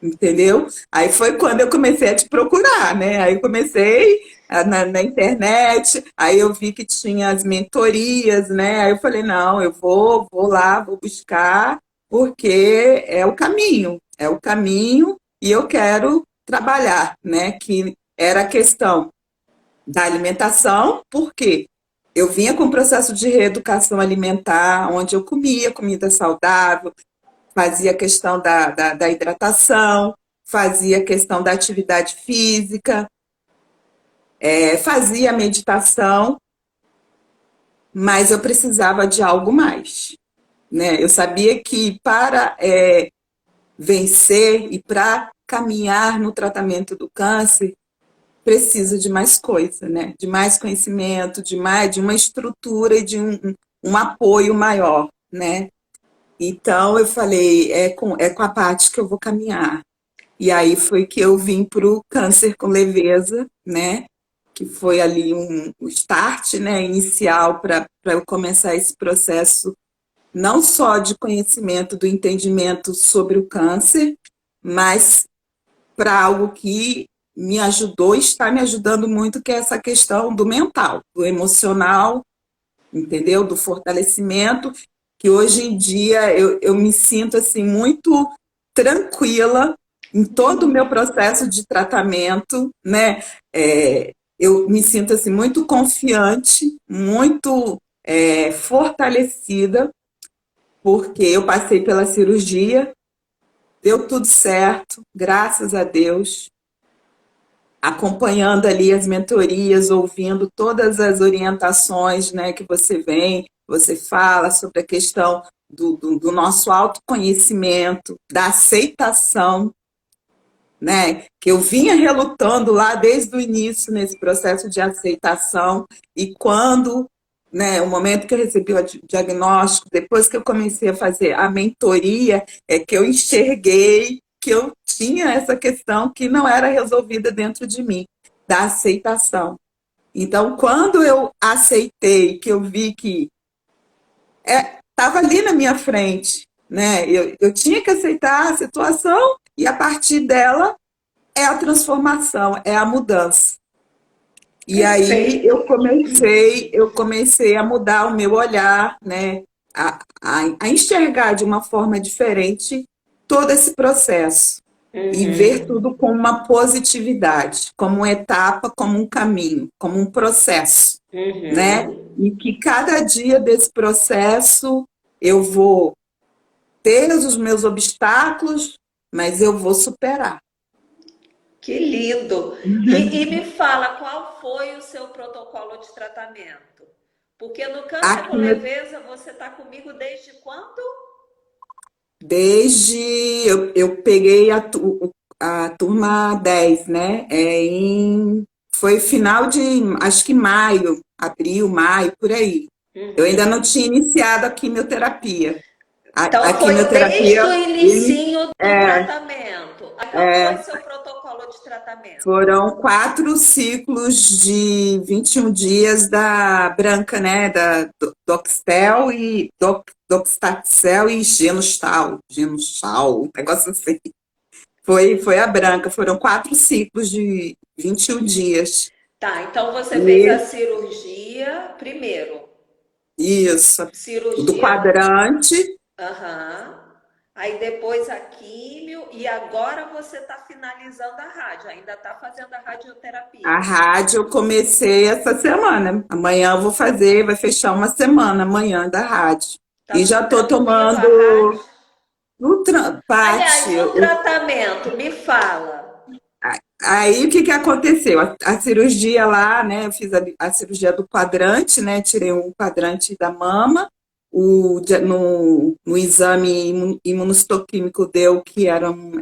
S2: entendeu? Aí foi quando eu comecei a te procurar, né? Aí eu comecei na internet, aí eu vi que tinha as mentorias, né? Aí eu falei, não, eu vou lá, vou buscar, porque é o caminho e eu quero trabalhar, né? Que era a questão da alimentação, porque eu vinha com um processo de reeducação alimentar, onde eu comia comida saudável, fazia questão da hidratação, fazia questão da atividade física, fazia meditação, mas eu precisava de algo mais. Né? Eu sabia que para vencer e para caminhar no tratamento do câncer, precisa de mais coisa, né? De mais conhecimento, de uma estrutura e de um apoio maior, né? Então eu falei, é com a parte que eu vou caminhar. E aí foi que eu vim para o câncer com leveza, né? Que foi ali um start, né, inicial para eu começar esse processo não só de conhecimento, do entendimento sobre o câncer, mas para algo que me ajudou e está me ajudando muito, que é essa questão do mental, do emocional, entendeu? Do fortalecimento, que hoje em dia eu me sinto assim muito tranquila em todo o meu processo de tratamento, né? Eu me sinto assim muito confiante, muito fortalecida, porque eu passei pela cirurgia, deu tudo certo, graças a Deus, acompanhando ali as mentorias, ouvindo todas as orientações, né, que você fala sobre a questão do nosso autoconhecimento, da aceitação, né, que eu vinha relutando lá desde o início nesse processo de aceitação, e quando, né, o momento que eu recebi o diagnóstico, depois que eu comecei a fazer a mentoria, é que eu enxerguei que eu tinha essa questão que não era resolvida dentro de mim, da aceitação. Então, quando eu aceitei, que eu vi que estava ali na minha frente, né? Eu tinha que aceitar a situação e a partir dela é a transformação, é a mudança. E aí
S1: Perfeito.
S2: eu comecei a mudar o meu olhar, né? A enxergar de uma forma diferente todo esse processo e ver
S1: Uhum.
S2: tudo com uma positividade, como uma etapa, como um caminho, como um processo, né?
S1: Uhum.
S2: E que cada dia desse processo eu vou ter os meus obstáculos, mas eu vou superar.
S1: Que lindo! E me fala, qual foi o seu protocolo de tratamento? Porque no câncer com
S2: Aqui
S1: leveza você está comigo desde quando?
S2: desde eu peguei a turma 10, né? Foi final de, acho que maio, abril, maio, por aí. Eu ainda não
S1: Uhum.
S2: tinha iniciado a quimioterapia. A
S1: Então foi desde o
S2: quimioterapia
S1: inicinho do tratamento. Aí qual foi seu protocolo de tratamento?
S2: foram 4 ciclos de 21 dias da branca, né? Da Doxtel e Doxtaxel e Genostal, um negócio assim. Foi a branca, foram 4 ciclos de 21 dias.
S1: Tá, então você fez a
S2: E
S1: cirurgia primeiro.
S2: isso, o do
S1: Cirurgia,
S2: quadrante,
S1: aham. Aí depois a químio e agora você está finalizando a rádio, ainda está fazendo a
S2: a
S1: radioterapia.
S2: rádio eu comecei essa semana. Amanhã eu vou fazer, vai fechar uma semana amanhã da rádio.
S1: Tá
S2: E já
S1: tudo
S2: estou
S1: tranquilo a
S2: tomando
S1: rádio?
S2: no
S1: Aliás,
S2: Pati,
S1: o tratamento, me fala.
S2: aí o que que aconteceu? A cirurgia lá, né? Eu fiz a cirurgia do quadrante, né? Tirei um quadrante da mama. No exame imunohistoquímico deu que era um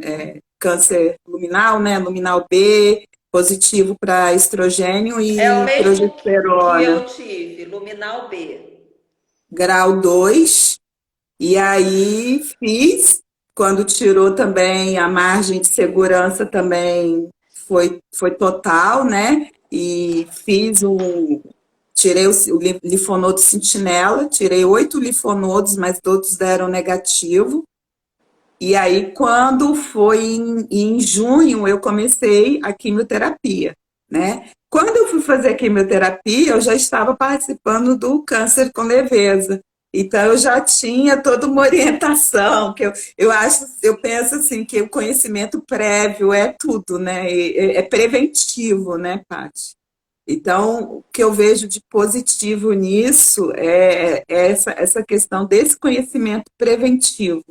S2: câncer luminal, né? Luminal B, positivo para estrogênio
S1: É o
S2: e
S1: mesmo que
S2: progesterona,
S1: eu tive, luminal B.
S2: grau 2. E aí fiz, quando tirou também a margem de segurança também foi total, né? E tirei o linfonodo sentinela, tirei 8 linfonodos, mas todos deram negativo. E aí, quando foi em junho, eu comecei a quimioterapia, né? Quando eu fui fazer a quimioterapia, eu já estava participando do câncer com leveza. Então, eu já tinha toda uma orientação, eu penso assim, que o conhecimento prévio é tudo, né? É preventivo, né, Paty? Então, o que eu vejo de positivo nisso é essa questão desse conhecimento preventivo.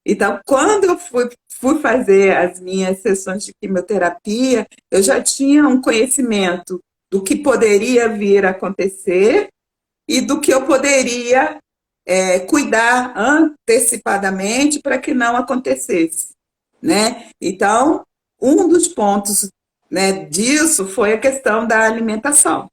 S2: Então, quando eu fui fazer as minhas sessões de quimioterapia, eu já tinha um conhecimento do que poderia vir a acontecer e do que eu poderia cuidar antecipadamente para que não acontecesse, né? Então, um dos pontos, né, disso foi a questão da alimentação,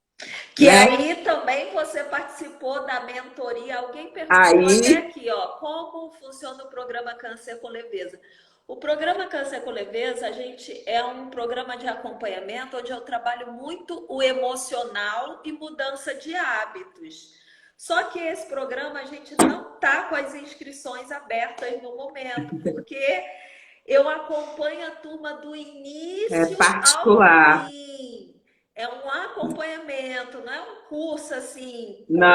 S1: Que
S2: né?
S1: aí também você participou da mentoria. Alguém perguntou até
S2: Aí,
S1: aqui, ó, como funciona o programa Câncer com Leveza. O programa Câncer com Leveza, a gente é um programa de acompanhamento onde eu trabalho muito o emocional e mudança de hábitos. Só que esse programa a gente não tá com as inscrições abertas no momento, porque eu acompanho a turma do
S2: é
S1: início ao
S2: particular.
S1: fim. é um acompanhamento, não é um curso assim, com
S2: Não,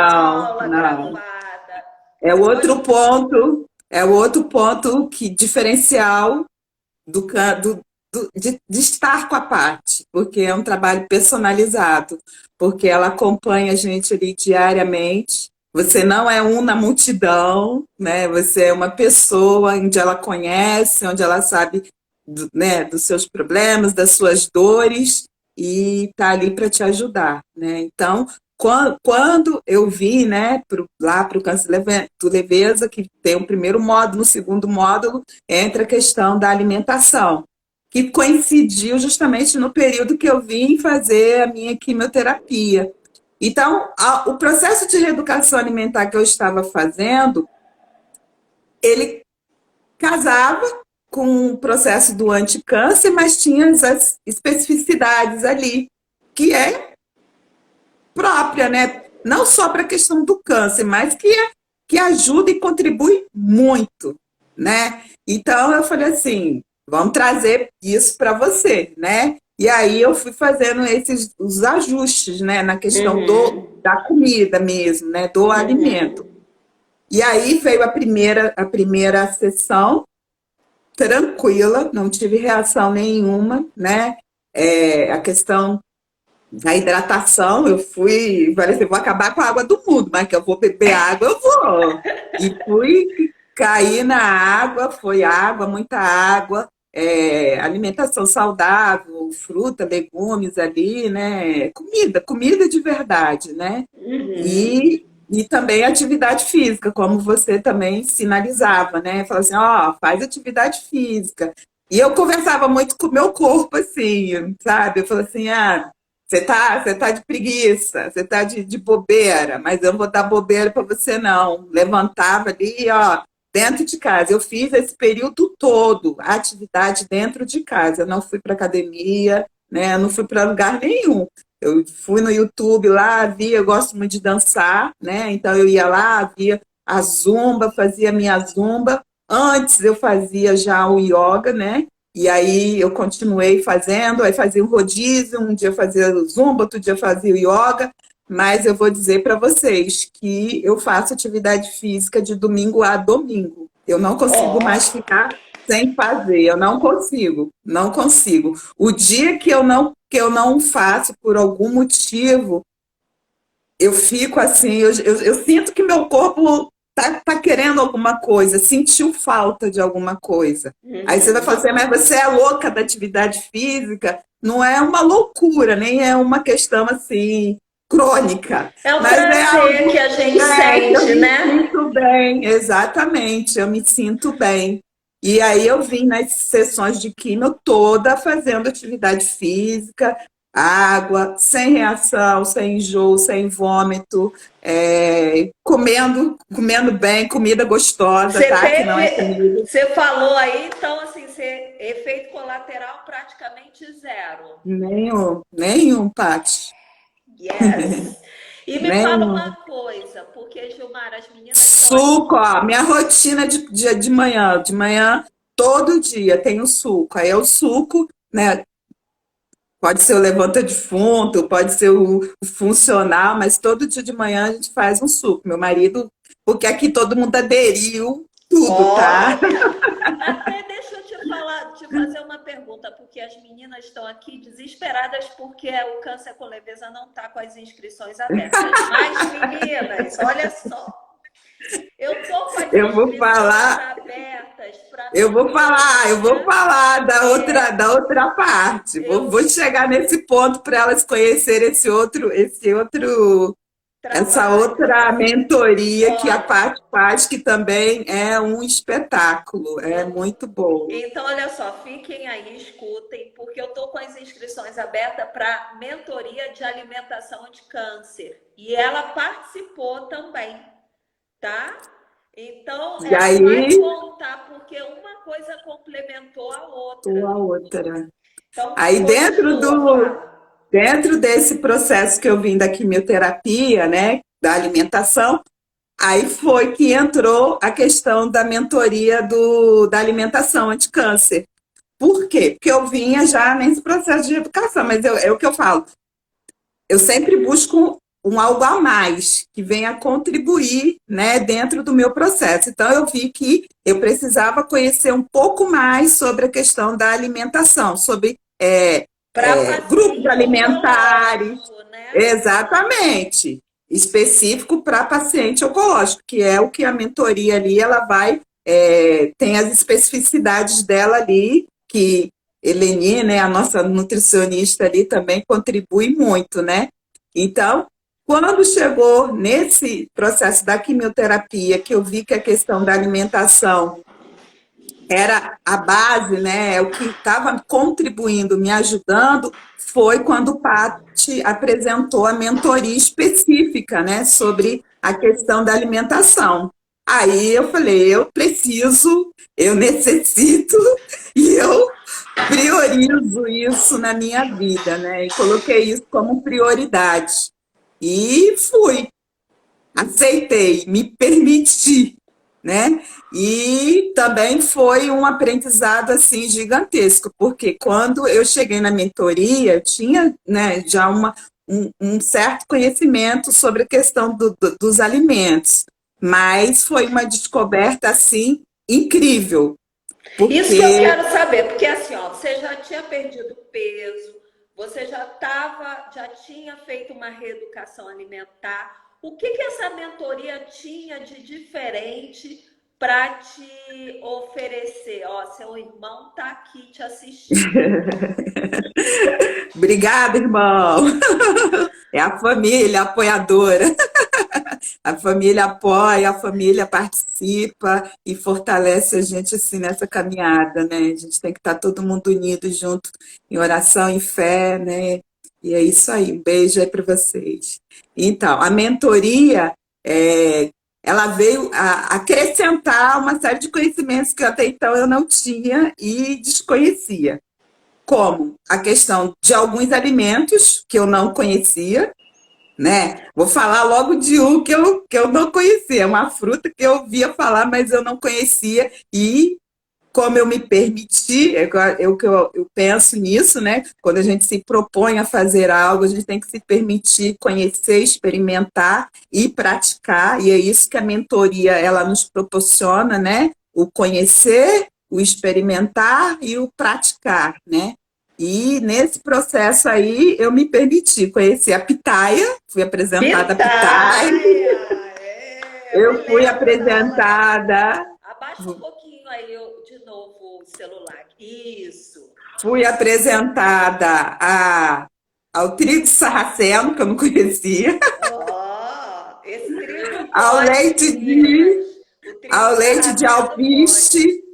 S1: aula
S2: não.
S1: gravada.
S2: É o
S1: Você pode.
S2: outro ponto, é o outro ponto que diferencial do, de estar com a parte, porque é um trabalho personalizado, porque ela acompanha a gente ali diariamente. Você não é um na multidão, né? Você é uma pessoa onde ela conhece, onde ela sabe né, dos seus problemas, das suas dores e está ali para te ajudar, né? Então, quando eu vi, né, lá para o câncer do leveza, que tem o primeiro módulo, o segundo módulo, entra a questão da alimentação, que coincidiu justamente no período que eu vim fazer a minha quimioterapia. Então, o processo de reeducação alimentar que eu estava fazendo, ele casava com o processo do anticâncer, mas tinha as especificidades ali, que é própria, né? Não só para a questão do câncer, mas que ajuda e contribui muito, né? Então eu falei assim, vamos trazer isso para você, né? E aí eu fui fazendo os ajustes, né, na questão
S1: Uhum,
S2: da comida mesmo, né, do alimento.
S1: uhum.
S2: E aí veio a primeira sessão tranquila, não tive reação nenhuma, né? A questão da hidratação, eu fui, falei assim, vou acabar com a água do mundo, mas que eu vou beber água, eu vou. E fui cair na água, foi água, muita água, alimentação saudável, fruta, legumes ali, né? Comida de verdade, né?
S1: Uhum.
S2: E também atividade física, como você também sinalizava, né? Falava assim, ó, faz atividade física. E eu conversava muito com o meu corpo, assim, sabe? Eu falava assim, você tá de preguiça, você tá de bobeira, mas eu não vou dar bobeira para você, não. Levantava ali, ó, dentro de casa. Eu fiz esse período todo, atividade dentro de casa. Eu não fui para academia, né? Eu não fui para lugar nenhum. Eu fui no YouTube lá, via, eu gosto muito de dançar, né? Então eu ia lá, via a zumba, fazia minha zumba. Antes eu fazia já o yoga, né? E aí eu continuei fazendo, aí fazia um rodízio, um dia fazia o zumba, outro dia fazia o yoga, mas eu vou dizer para vocês que eu faço atividade física de domingo a domingo. Eu não consigo mais
S1: Ó,
S2: ficar sem fazer, eu não consigo, não consigo. O dia que eu não faço por algum motivo, eu fico assim, eu sinto que meu corpo tá querendo alguma coisa, sentiu falta de alguma coisa. Aí você vai falar assim,
S1: uhum.
S2: mas você é louca da atividade física? Não é uma loucura, nem é uma questão assim crônica,
S1: É um
S2: mas é
S1: prazer que
S2: algo
S1: a gente
S2: que eu
S1: sente,
S2: me
S1: né?
S2: sinto bem, exatamente, eu me sinto bem. E aí eu vim nas sessões de quimio toda fazendo atividade física, água, sem reação, sem enjoo, sem vômito, comendo bem, comida gostosa,
S1: Você
S2: tá? Que não é
S1: teve,
S2: comida
S1: você falou aí, então assim, você, efeito colateral praticamente zero.
S2: nenhum, Paty,
S1: Yes. E me fala uma
S2: nenhum.
S1: coisa, porque Gilmar, as meninas estão
S2: Suco,
S1: aqui.
S2: ó, minha rotina de manhã, todo dia tem o suco. Aí é o suco, né? Pode ser o levanta-defunto, pode ser o funcional, mas todo dia de manhã a gente faz um suco. Meu marido, porque aqui todo mundo aderiu tudo, tá?
S1: Olha, até deixa eu te falar, te fazer uma pergunta, porque as meninas estão aqui desesperadas porque o câncer com leveza não está com as inscrições abertas. Mas, meninas, olha só, eu tô com as
S2: Eu vou
S1: inscrições
S2: falar,
S1: abertas para
S2: eu vou falar, eu vou
S1: mentoria.
S2: falar da outra,
S1: É,
S2: da outra parte. Vou
S1: eu
S2: chegar nesse ponto para elas conhecerem essa
S1: trabalho.
S2: outra mentoria que a
S1: Olha,
S2: Paty faz, que também é um espetáculo, é
S1: eu
S2: muito bom.
S1: então, olha só, fiquem aí, escutem, porque eu estou com as inscrições abertas para mentoria de alimentação de câncer. E ela participou também, tá? Então,
S2: E
S1: ela vai
S2: aí,
S1: contar, porque uma coisa complementou a outra.
S2: a outra.
S1: Então,
S2: Aí
S1: continua, fala.
S2: dentro desse processo que eu vim da quimioterapia, né, da alimentação, aí foi que entrou a questão da mentoria da alimentação anticâncer. Por quê? Porque eu vinha já nesse processo de educação, mas é o que eu falo. eu sempre busco um algo a mais que venha contribuir, né, dentro do meu processo. Então, eu vi que eu precisava conhecer um pouco mais sobre a questão da alimentação, sobre
S1: Para
S2: grupos
S1: paciente
S2: alimentares,
S1: oncológico, né?
S2: exatamente, específico para paciente oncológico, que é o que a mentoria ali, ela vai, tem as especificidades dela ali, que Eleni, né, a nossa nutricionista ali também contribui muito, né? Então, quando chegou nesse processo da quimioterapia, que eu vi que a questão da alimentação era a base, né, é o que estava contribuindo, me ajudando, foi quando o Pati apresentou a mentoria específica, né, sobre a questão da alimentação. Aí eu falei, eu preciso, eu necessito e eu priorizo isso na minha vida, né? E coloquei isso como prioridade. E fui, aceitei, me permiti, né? E também foi um aprendizado assim gigantesco, porque quando eu cheguei na mentoria, eu tinha, né, já um certo conhecimento sobre a questão dos alimentos, mas foi uma descoberta assim incrível,
S1: Isso que eu
S2: porque
S1: quero saber, porque assim, ó, você já tinha perdido peso, você já tinha feito uma reeducação alimentar. O que que essa mentoria tinha de diferente para te oferecer? Ó, seu irmão tá aqui te assistindo.
S2: obrigada, irmão. É a família apoiadora. A família apoia, a família participa e fortalece a gente assim nessa caminhada, né? A gente tem que estar todo mundo unido junto em oração e fé, né? E é isso aí. Um beijo aí para vocês. Então, a mentoria, é, ela veio acrescentar uma série de conhecimentos que até então eu não tinha e desconhecia, como a questão de alguns alimentos que eu não conhecia, né? Vou falar logo de um que eu não conhecia, é uma fruta que eu ouvia falar, mas eu não conhecia, e como eu me permiti, eu penso nisso, né? Quando a gente se propõe a fazer algo, a gente tem que se permitir conhecer, experimentar e praticar, e é isso que a mentoria ela nos proporciona, né? O conhecer, o experimentar e o praticar, né? E nesse processo aí eu me permiti conhecer a pitaia, fui apresentada a pitaia,
S1: Pitaia! É, eu me
S2: eu fui
S1: lembro na hora.
S2: apresentada
S1: Abaixa um pouquinho aí de novo o celular. Isso.
S2: Fui apresentada ao trigo sarraceno, que eu não conhecia,
S1: Ó, esse trigo
S2: ao
S1: pode,
S2: leite
S1: meninas. O trigo
S2: ao leite de
S1: sarraceno pode.
S2: alpiste,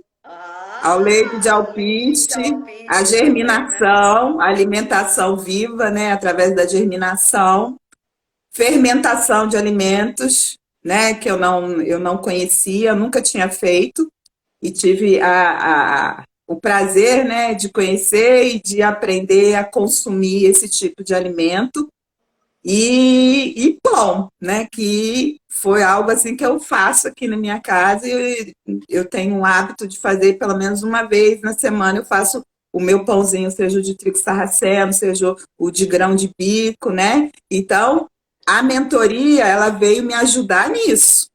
S2: ao leite de
S1: Ah, leite de
S2: alpiste, a
S1: alpiste também, né?
S2: germinação, a alimentação viva, né, através da germinação, fermentação de alimentos, né, que eu não conhecia, nunca tinha feito, e tive o prazer, né, de conhecer e de aprender a consumir esse tipo de alimento. E pão, né, que foi algo assim que eu faço aqui na minha casa, e eu tenho um hábito de fazer pelo menos uma vez na semana, eu faço o meu pãozinho, seja o de trigo sarraceno, seja o de grão de bico, né? Então, a mentoria, ela veio me ajudar nisso,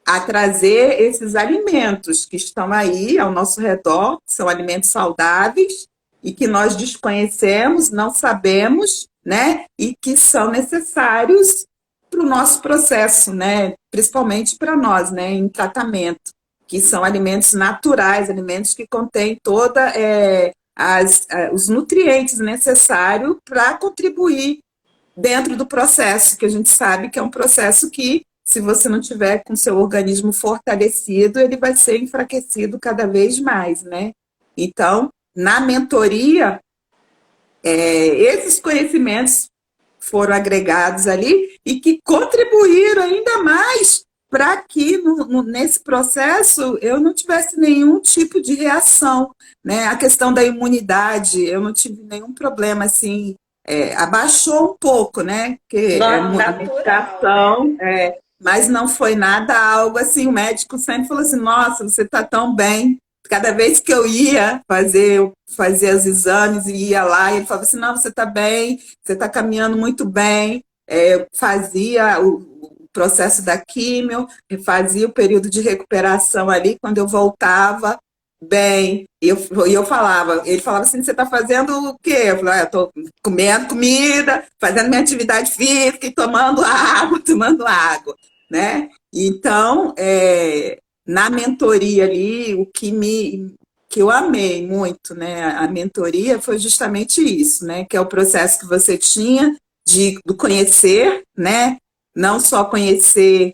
S2: a trazer esses alimentos que estão aí ao nosso redor, que são alimentos saudáveis e que nós desconhecemos, não sabemos, né? E que são necessários para o nosso processo, né? Principalmente para nós, né? Em tratamento, que são alimentos naturais, alimentos que contêm toda os nutrientes necessários para contribuir dentro do processo, que a gente sabe que é um processo que, se você não tiver com seu organismo fortalecido, ele vai ser enfraquecido cada vez mais, né? Então, na mentoria, esses conhecimentos foram agregados ali e que contribuíram ainda mais para que nesse processo eu não tivesse nenhum tipo de reação, né? A questão da imunidade, eu não tive nenhum problema assim, abaixou um pouco, né? Porque a
S1: Natural, né?
S2: medicação, mas não foi nada algo assim. O médico sempre falou assim: nossa, você está tão bem. cada vez que eu ia fazer os exames e ia lá, ele falava assim, não, você está bem, você está caminhando muito bem. Eu fazia o processo da químio, fazia o período de recuperação ali, quando eu voltava, bem, e eu falava, ele falava assim, você está fazendo o quê? Eu falava, estou comendo comida, fazendo minha atividade física e tomando água, tomando água, né? Então, na mentoria ali, que eu amei muito, né? A mentoria foi justamente isso, né? Que é o processo que você tinha do conhecer, né? Não só conhecer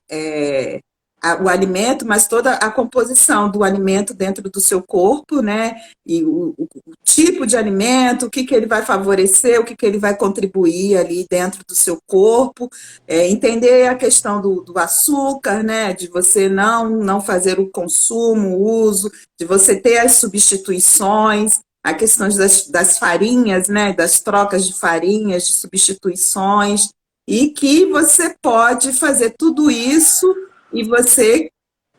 S2: o alimento, mas toda a composição do alimento dentro do seu corpo, né? E o tipo de alimento, o que que ele vai favorecer, o que que ele vai contribuir ali dentro do seu corpo, entender a questão do açúcar, né? De você não fazer o consumo, o uso, de você ter as substituições, a questão das farinhas, né? Das trocas de farinhas, de substituições, e que você pode fazer tudo isso e você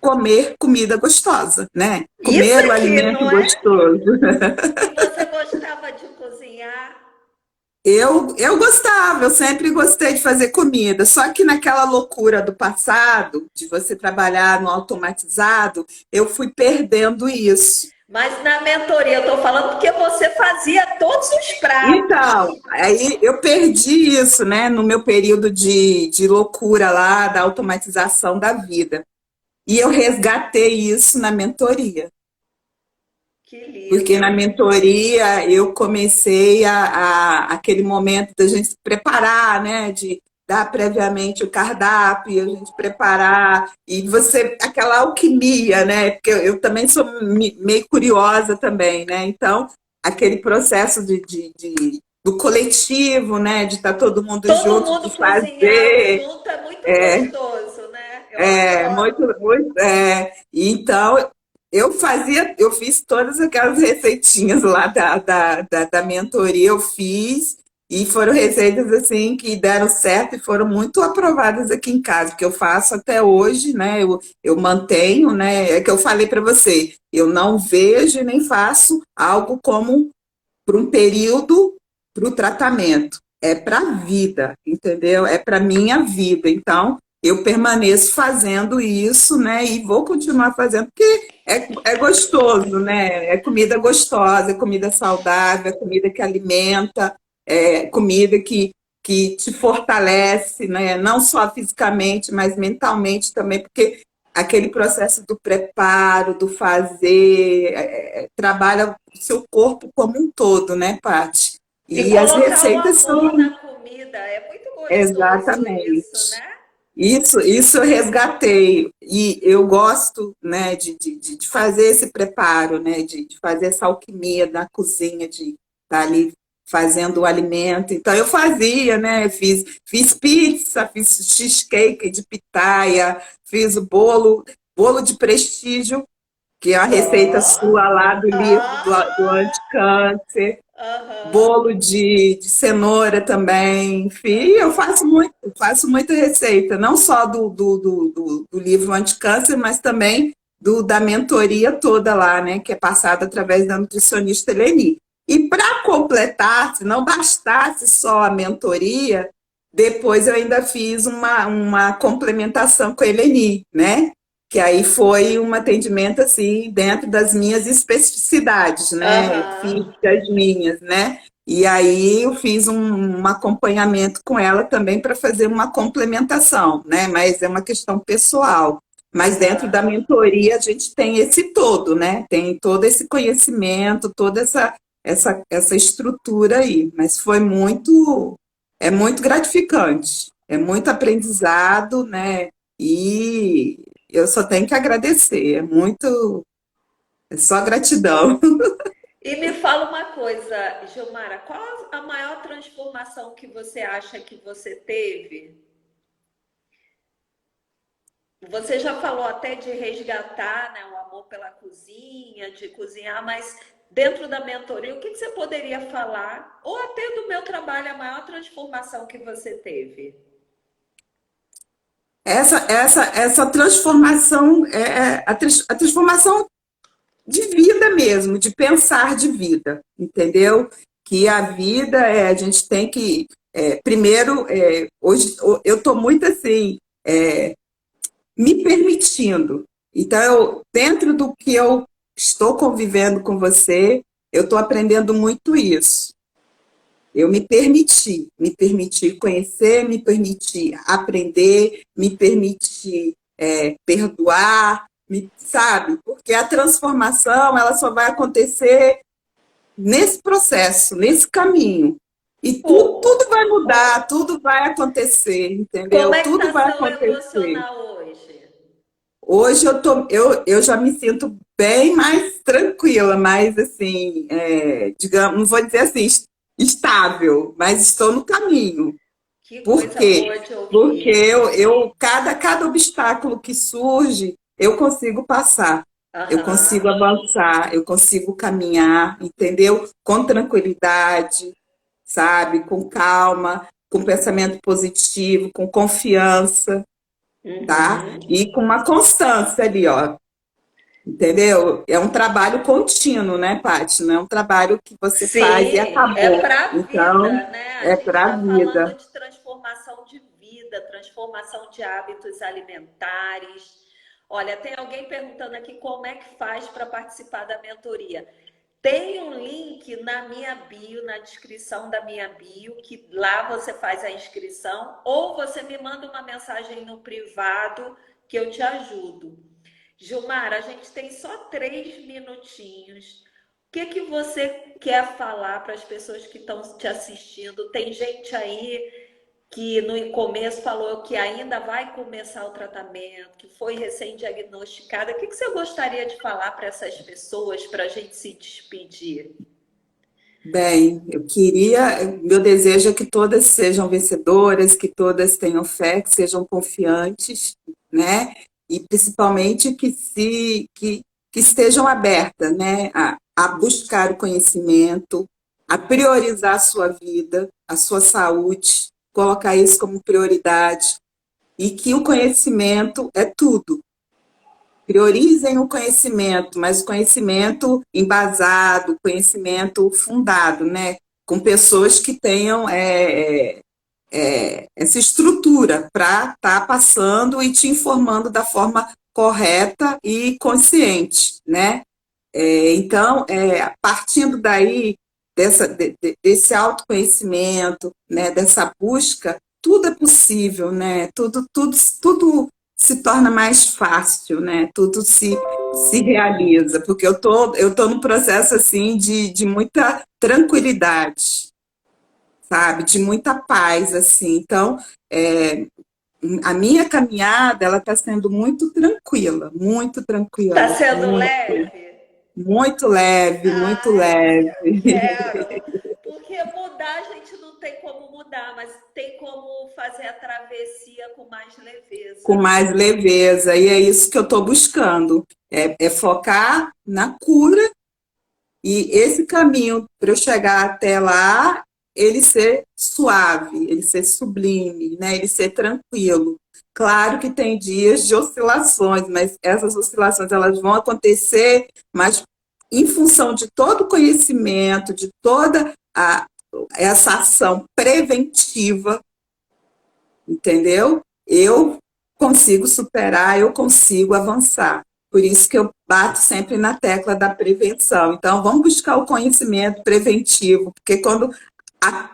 S2: comer comida gostosa, né?
S1: Isso
S2: Comer o
S1: aqui,
S2: alimento
S1: não é?
S2: gostoso.
S1: E você gostava de cozinhar?
S2: Eu gostava, eu sempre gostei de fazer comida, só que naquela loucura do passado, de você trabalhar no automatizado, eu fui perdendo isso.
S1: Mas na mentoria, eu estou falando porque você fazia todos os pratos.
S2: Então, aí eu perdi isso, né, no meu período de loucura lá, da automatização da vida. E eu resgatei isso na mentoria.
S1: Que
S2: Porque
S1: lindo.
S2: na mentoria eu comecei aquele momento da gente se preparar, né? De dar previamente o cardápio, a gente preparar, e você, aquela alquimia, né? Porque eu também sou meio curiosa também, né? Então, aquele processo do coletivo, né? De estar todo mundo
S1: Todo
S2: junto,
S1: mundo
S2: de
S1: cozinhando
S2: fazer.
S1: junto é muito gostoso, né? Eu
S2: Muito,
S1: adoro.
S2: muito. Então, eu fiz todas aquelas receitinhas lá da mentoria, eu fiz, e foram receitas assim que deram certo e foram muito aprovadas aqui em casa, que eu faço até hoje, né? Eu mantenho, né? É que eu falei para você, eu não vejo e nem faço algo como para um período para o tratamento. É para a vida, entendeu? É para minha vida. Então, eu permaneço fazendo isso, né? E vou continuar fazendo, porque é gostoso, né? É comida gostosa, é comida saudável, é comida que alimenta, é comida que te fortalece, né? Não só fisicamente, mas mentalmente também, porque aquele processo do preparo, do fazer, trabalha o seu corpo como um todo, né, Paty?
S1: E
S2: E as
S1: colocar o
S2: receitas
S1: amor
S2: são
S1: na comida, é muito gostoso isso,
S2: exatamente.
S1: né?
S2: Isso eu resgatei. E eu gosto, né, de fazer esse preparo, né, de fazer essa alquimia da cozinha, de estar ali fazendo o alimento. Então eu fazia, né, fiz pizza, fiz cheesecake de pitaia, fiz o bolo de prestígio, que é a receita
S1: Ó,
S2: sua lá do livro do
S1: ah,
S2: anticâncer,
S1: aham,
S2: bolo de cenoura também, enfim,
S1: aham.
S2: eu faço muita receita, não só do livro Anticâncer, mas também da mentoria toda lá, né, que é passada através da nutricionista Eleni. E para completar, se não bastasse só a mentoria, depois eu ainda fiz uma complementação com a Eleni, né? Que aí foi um atendimento assim dentro das minhas especificidades, né,
S1: Aham.
S2: físicas minhas, né? E aí eu fiz um acompanhamento com ela também para fazer uma complementação, né? Mas é uma questão pessoal. Mas dentro da
S1: Aham.
S2: mentoria a gente tem esse todo, né? Tem todo esse conhecimento, toda essa estrutura aí. Mas é muito gratificante, é muito aprendizado, né? E eu só tenho que agradecer, é só gratidão.
S1: E me fala uma coisa, Gilmara, qual a maior transformação que você acha que você teve? Você já falou até de resgatar, né, o amor pela cozinha, de cozinhar, mas dentro da mentoria, o que você poderia falar? Ou até do meu trabalho, a maior transformação que você teve?
S2: Essa transformação, a transformação de vida mesmo, de pensar de vida, entendeu? Que a vida, a gente tem que, primeiro, hoje eu estou muito assim, me permitindo. Então, dentro do que eu estou convivendo com você, eu estou aprendendo muito isso. Eu me permiti conhecer, me permiti aprender, me permiti perdoar, sabe? Porque a transformação ela só vai acontecer nesse processo, nesse caminho. E tudo vai mudar, tudo vai acontecer,
S1: Como
S2: entendeu?
S1: é que
S2: Tudo
S1: está
S2: vai
S1: seu
S2: acontecer.
S1: emocional hoje?
S2: Hoje eu já me sinto bem mais tranquila, mais assim, digamos, não vou dizer assim, estável, mas estou no caminho.
S1: Que
S2: Por
S1: coisa
S2: quê?
S1: boa de
S2: Porque
S1: ouvir.
S2: cada obstáculo que surge, eu consigo passar, eu consigo
S1: Aham.
S2: avançar, eu consigo caminhar, entendeu? Com tranquilidade, sabe? Com calma, com pensamento positivo, com confiança, tá?
S1: Uhum.
S2: E com uma constância ali, ó. Entendeu? É um trabalho contínuo, né, Paty? Não é um trabalho que você faz e
S1: Sim, é
S2: acabou.
S1: para a vida,
S2: Então,
S1: né? A
S2: é
S1: gente
S2: para a
S1: está falando
S2: vida.
S1: de transformação de vida, transformação de hábitos alimentares. Olha, tem alguém perguntando aqui como é que faz para participar da mentoria. Tem um link na minha bio, na descrição da minha bio, que lá você faz a inscrição, ou você me manda uma mensagem no privado que eu te ajudo. Gilmar, a gente tem só 3 minutinhos. O que que você quer falar para as pessoas que estão te assistindo? Tem gente aí que no começo falou que ainda vai começar o tratamento, que foi recém-diagnosticada. O que que você gostaria de falar para essas pessoas para a gente se despedir?
S2: Bem, meu desejo é que todas sejam vencedoras, que todas tenham fé, que sejam confiantes, né? E principalmente que estejam abertas, né? A buscar o conhecimento, a priorizar a sua vida, a sua saúde, colocar isso como prioridade, e que o conhecimento é tudo. Priorizem o conhecimento, mas o conhecimento embasado, conhecimento fundado, né? Com pessoas que tenham essa estrutura para estar passando e te informando da forma correta e consciente, né? Então, partindo daí, desse autoconhecimento, né, dessa busca, tudo é possível, né? Tudo se torna mais fácil, né? Tudo se realiza, porque eu tô num processo assim de muita tranquilidade, sabe? De muita paz, assim. Então, é, a minha caminhada, ela está sendo muito
S1: Tá
S2: tranquila,
S1: sendo leve?
S2: muito leve, muito
S1: Ai,
S2: leve.
S1: quero. Porque mudar a gente não tem como mudar, mas tem como fazer a travessia com mais
S2: Com
S1: leveza, né?
S2: mais leveza, e é isso que eu estou buscando, é focar na cura e esse caminho para eu chegar até lá, ele ser suave, ele ser sublime, né? Ele ser tranquilo. Claro que tem dias de oscilações, mas essas oscilações elas vão acontecer, mas em função de todo o conhecimento, de toda essa ação preventiva, entendeu? Eu consigo superar, eu consigo avançar. Por isso que eu bato sempre na tecla da prevenção. Então, vamos buscar o conhecimento preventivo, porque quando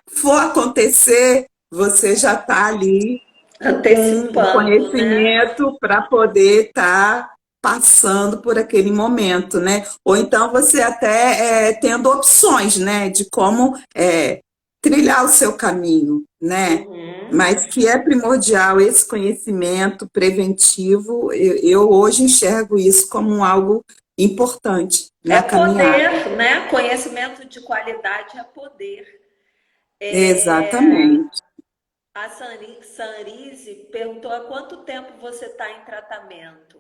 S2: for acontecer, você já está ali com o
S1: Antecipando, né?
S2: conhecimento para poder estar passando por aquele momento, né? Ou então você até tendo opções, né, de como trilhar o seu caminho, né?
S1: Uhum.
S2: Mas que é primordial esse conhecimento preventivo, eu hoje enxergo isso como algo importante
S1: É
S2: na caminhada.
S1: poder, né? Conhecimento de qualidade é poder.
S2: Exatamente.
S1: A Sanrise perguntou há quanto tempo você está em tratamento?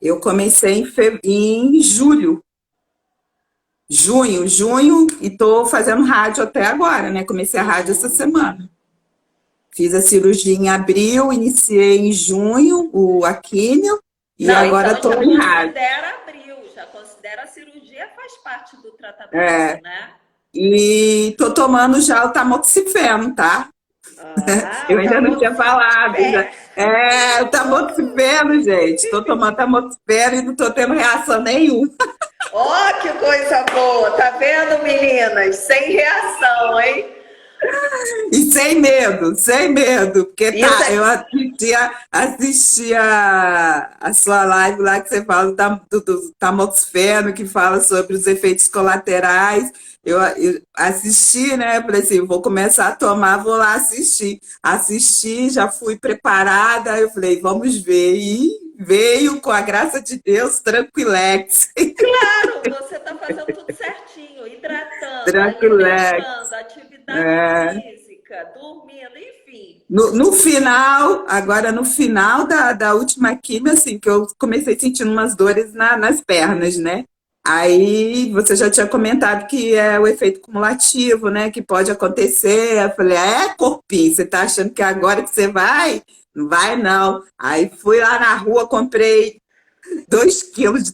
S2: Eu comecei em julho, junho, e estou fazendo rádio até agora, né? Comecei a rádio essa
S1: Uhum.
S2: semana. Fiz a cirurgia em abril, iniciei em junho a químio, e
S1: Não,
S2: agora
S1: então
S2: estou
S1: já
S2: em rádio.
S1: considera abril, já considero a cirurgia faz parte do tratamento,
S2: É,
S1: né?
S2: e tô tomando já o tamoxifeno, tá?
S1: Ah,
S2: Eu
S1: o
S2: ainda não tinha falado. Já.
S1: tamoxifé.
S2: É, o tamoxifeno, gente. Tô tomando tamoxifeno e não tô tendo reação nenhuma.
S1: Ó, que coisa boa! Tá vendo, meninas? Sem reação, hein?
S2: E sem medo, porque
S1: Isso
S2: tá, eu
S1: é.
S2: assisti a sua live lá que você fala do tamoxifeno, que fala sobre os efeitos colaterais. Eu assisti, né? Falei assim, vou começar a tomar, vou lá assistir. Assisti, já fui preparada, eu falei, vamos ver. E veio, com a graça de Deus, tranquilex.
S1: Claro, você tá fazendo tudo certinho, hidratando,
S2: Tranquilex.
S1: alimentando, atividade
S2: É.
S1: física, dormindo, enfim.
S2: No final, agora no final da última quimio, assim, que eu comecei sentindo umas dores nas pernas, né? Aí você já tinha comentado que é o efeito cumulativo, né? Que pode acontecer. Eu falei, corpinho, você tá achando que agora que você vai? Não vai, não. Aí fui lá na rua, comprei 2 quilos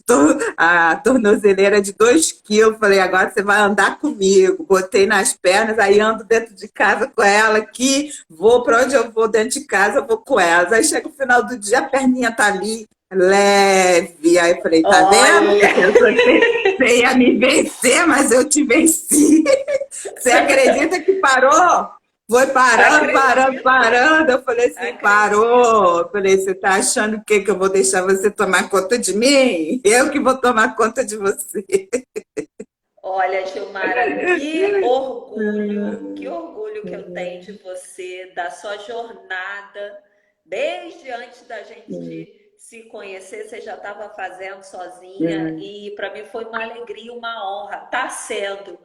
S2: a tornozeleira de 2 quilos. Falei, agora você vai andar comigo. Botei nas pernas, aí ando dentro de casa com ela aqui, vou para onde eu vou dentro de casa, eu vou com elas. Aí chega o final do dia, a perninha tá ali, leve. Aí eu falei, tá vendo? Você
S1: Olha,
S2: pensou que você ia me vencer, mas eu te venci. Você acredita que parou? Foi parando, parando,
S1: acredito,
S2: parando. Eu falei assim,
S1: acredito.
S2: parou. Eu falei, você tá achando o quê? Que eu vou deixar você tomar conta de mim? Eu que vou tomar conta de você.
S1: Olha, Gilmara, que orgulho que eu tenho de você, da sua jornada, desde antes da gente se conhecer, você já estava fazendo sozinha, e para mim foi uma alegria, uma honra, tá sendo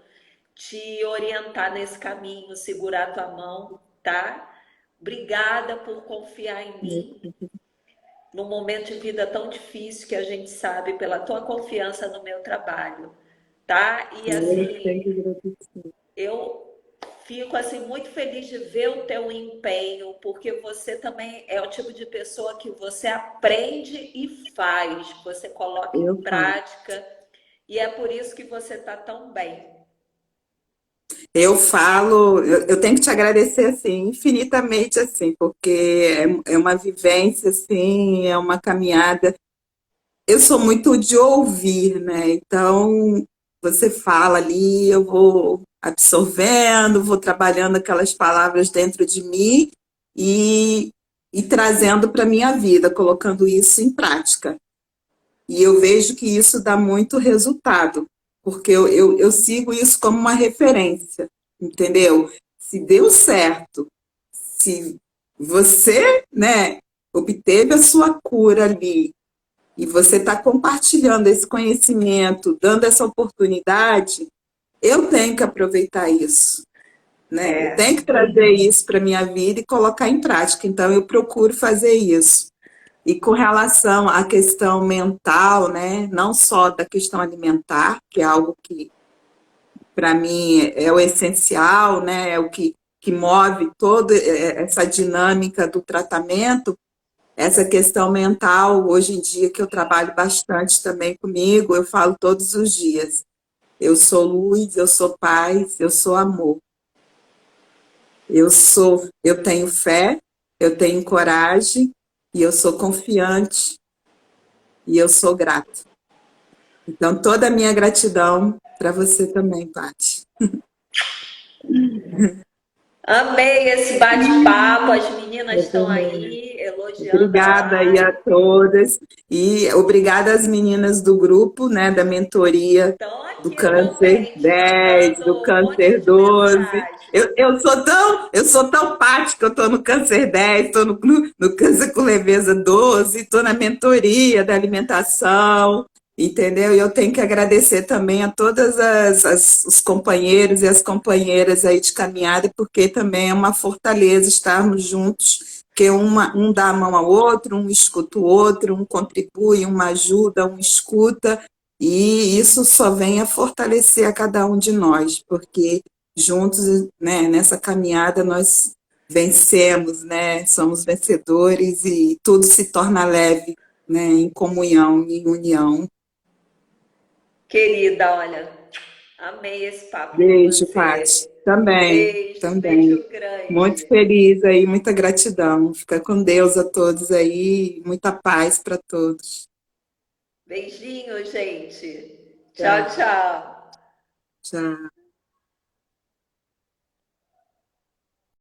S1: te orientar nesse caminho, segurar tua mão, tá? Obrigada por confiar em mim num momento de vida tão difícil que a gente sabe pela tua confiança no meu trabalho, tá? E assim, eu fico assim muito feliz de ver o teu empenho, porque você também é o tipo de pessoa que você aprende e faz, você coloca em
S2: Eu falo.
S1: prática, e é por isso que você está tão bem.
S2: Eu tenho que te agradecer assim, infinitamente assim, porque é uma vivência assim, é uma caminhada. Eu sou muito de ouvir, né? Então, você fala ali, eu vou absorvendo, vou trabalhando aquelas palavras dentro de mim e, e trazendo para a minha vida, colocando isso em prática. E eu vejo que isso dá muito resultado, porque eu sigo isso como uma referência, entendeu? Se deu certo, se você, né, obteve a sua cura ali, e você está compartilhando esse conhecimento, dando essa oportunidade, eu tenho que aproveitar isso, né? Eu
S1: É,
S2: tenho que trazer isso para a minha vida e colocar em prática. Então, eu procuro fazer isso. E com relação à questão mental, né? Não só da questão alimentar, que é algo que, para mim, é o essencial, né? É o que move toda essa dinâmica do tratamento, essa questão mental, hoje em dia, que eu trabalho bastante também comigo, eu falo todos os dias. Eu sou luz, eu sou paz, eu sou amor. Eu tenho fé, eu tenho coragem, e eu sou confiante, e eu sou grata. Então, toda a minha gratidão para você também, Paty.
S1: amei esse bate-papo, as meninas estão aí elogiando a
S2: Obrigada aí a
S1: live.
S2: todas e obrigada às meninas do grupo, né, da mentoria
S1: Estão
S2: do
S1: aqui
S2: Câncer
S1: também te
S2: 10, do
S1: mandando um monte
S2: Câncer
S1: de
S2: 12.
S1: mensagem.
S2: Eu sou tão Paty que eu estou no Câncer 10, estou no Câncer com Leveza 12, estou na mentoria da alimentação, entendeu? E eu tenho que agradecer também a todas os companheiros e as companheiras aí de caminhada, porque também é uma fortaleza estarmos juntos, porque um dá a mão ao outro, um escuta o outro, um contribui, uma ajuda, um escuta, e isso só vem a fortalecer a cada um de nós, porque juntos, né, nessa caminhada nós vencemos, né, somos vencedores e tudo se torna leve, né, em comunhão, em união.
S1: Querida, olha, amei esse papo com
S2: Beijo, Paty.
S1: você.
S2: Também,
S1: Beijo,
S2: também.
S1: beijo
S2: Muito
S1: grande.
S2: feliz aí, muita gratidão. Fica com Deus a todos aí, muita paz para todos.
S1: Beijinho, gente. Tchau,
S2: Tchau,
S1: tchau.
S2: tchau.